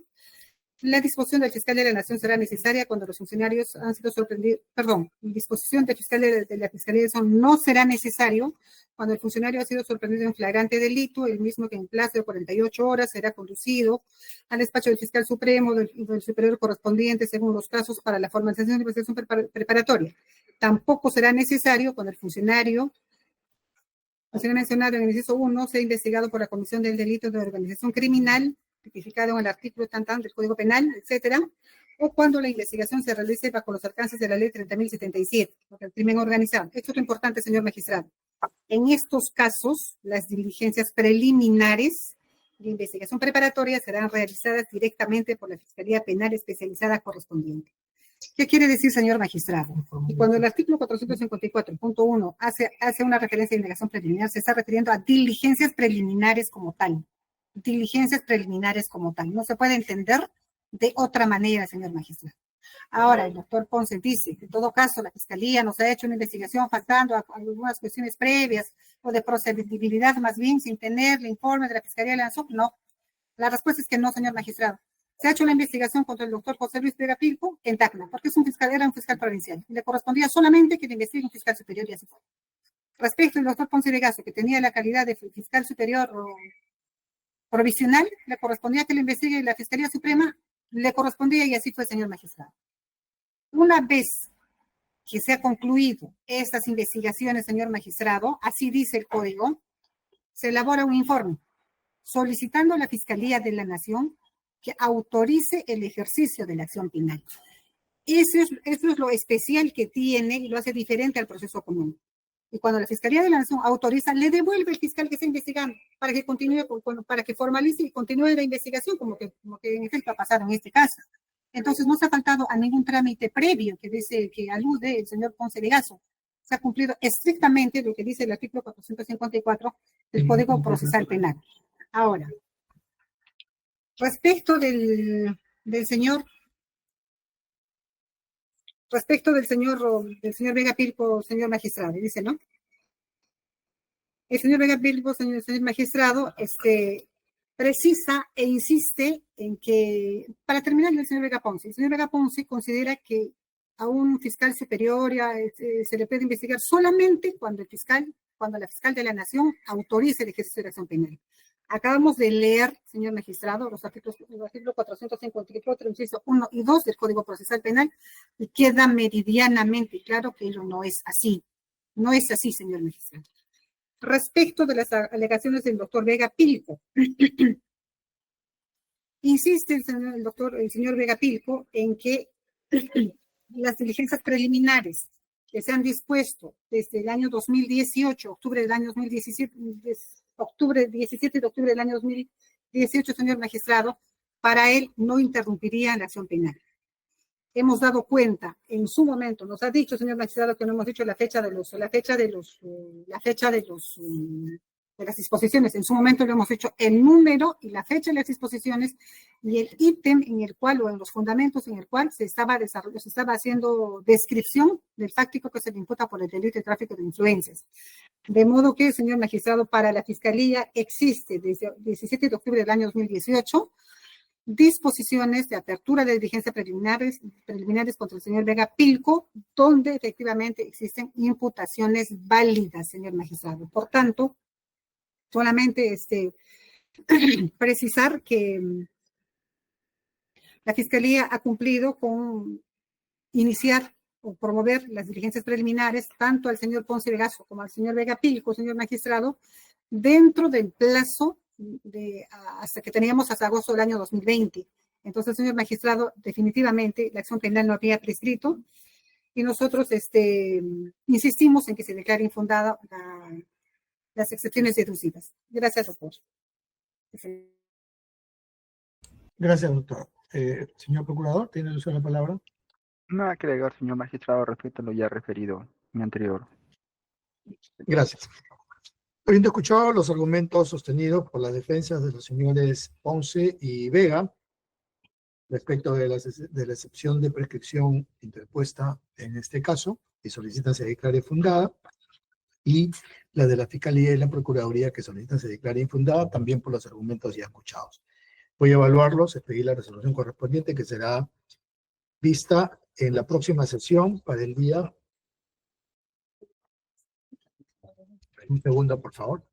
la disposición del fiscal de la Nación será necesaria cuando los funcionarios han sido sorprendidos, la disposición del fiscal de la Fiscalía de Nación no será necesario cuando el funcionario ha sido sorprendido en flagrante delito, el mismo que en plazo de 48 horas será conducido al despacho del fiscal supremo del superior correspondiente según los casos para la formalización de investigación preparatoria. Tampoco será necesario cuando el funcionario mencionado en el inciso 1 sea investigado por la comisión del delito de organización criminal, tipificado en el artículo del Código Penal, etcétera, o cuando la investigación se realice bajo los alcances de la ley 30.077, porque el crimen organizado. Esto es lo importante, señor magistrado. En estos casos, las diligencias preliminares de investigación preparatoria serán realizadas directamente por la Fiscalía Penal Especializada correspondiente. ¿Qué quiere decir, señor magistrado? Y cuando el artículo 454.1 hace una referencia a indagación preliminar, se está refiriendo a diligencias preliminares como tal. Diligencias preliminares como tal. No se puede entender de otra manera, señor magistrado. Ahora, el doctor Ponce dice que en todo caso la Fiscalía nos ha hecho una investigación faltando a algunas cuestiones previas o de procedibilidad más bien sin tener el informe de la Fiscalía de la Nación. No. La respuesta es que no, señor magistrado. Se ha hecho una investigación contra el doctor José Luis Vega Pilco en Tacna, porque era un fiscal provincial. Y le correspondía solamente que le investigue un fiscal superior y así fue. Respecto al doctor Ponce Vegaso, que tenía la calidad de fiscal superior provisional, le correspondía que le investigue la Fiscalía Suprema, le correspondía y así fue, señor magistrado. Una vez que se ha concluido estas investigaciones, señor magistrado, así dice el código, se elabora un informe solicitando a la Fiscalía de la Nación que autorice el ejercicio de la acción penal. Eso es lo especial que tiene y lo hace diferente al proceso común. Y cuando la Fiscalía de la Nación autoriza, le devuelve el fiscal que está investigando para que continúe, para que formalice y continúe la investigación, como que en efecto ha pasado en este caso. Entonces, no se ha faltado a ningún trámite previo que alude el señor Ponce Vegaso. Se ha cumplido estrictamente lo que dice el artículo 454 del Código Procesal Penal. Ahora, respecto del señor Vega Pilco, señor magistrado, dice, ¿no? El señor Vega Pilco, señor magistrado, precisa e insiste en que, para terminar, el señor Vega Ponce considera que a un fiscal superior se le puede investigar solamente cuando la fiscal de la Nación autorice el ejercicio de la acción penal. Acabamos de leer, señor magistrado, los artículos 454, inciso 1 y 2 del Código Procesal Penal, y queda meridianamente claro que ello no es así. No es así, señor magistrado. Respecto de las alegaciones del doctor Vega Pilco, insiste el señor Vega Pilco en que las diligencias preliminares que se han dispuesto desde el año 2018, octubre del año 2017, 17 de octubre del año 2018, señor magistrado, para él no interrumpiría la acción penal. Hemos dado cuenta en su momento, nos ha dicho, señor magistrado, que no hemos dicho la fecha de las disposiciones. En su momento le hemos dicho el número y la fecha de las disposiciones y el ítem en el cual, o en los fundamentos en el cual se estaba haciendo descripción del fáctico que se le imputa por el delito de tráfico de influencias. De modo que, señor magistrado, para la Fiscalía existe desde el 17 de octubre del año 2018 disposiciones de apertura de diligencias preliminares contra el señor Vega Pilco, donde efectivamente existen imputaciones válidas, señor magistrado. Por tanto, solamente precisar que la Fiscalía ha cumplido con iniciar o promover las diligencias preliminares, tanto al señor Ponce de Gazo como al señor Vega Pilco, señor magistrado, dentro del plazo hasta que teníamos hasta agosto del año 2020. Entonces, señor magistrado, definitivamente la acción penal no había prescrito y nosotros insistimos en que se declare infundada las excepciones deducidas. Gracias, doctor. Gracias, doctor. Señor procurador, ¿tiene usted la palabra? Nada que agregar, señor magistrado, respecto a lo ya referido en mi anterior. Gracias. Habiendo escuchado los argumentos sostenidos por las defensas de los señores Ponce y Vega respecto de la excepción de prescripción interpuesta en este caso, que solicitan se declare fundada, y la de la Fiscalía y la Procuraduría que solicitan se declare infundada, también por los argumentos ya escuchados. Voy a evaluarlos, expedir la resolución correspondiente que será vista en la próxima sesión para el día. Un segundo, por favor.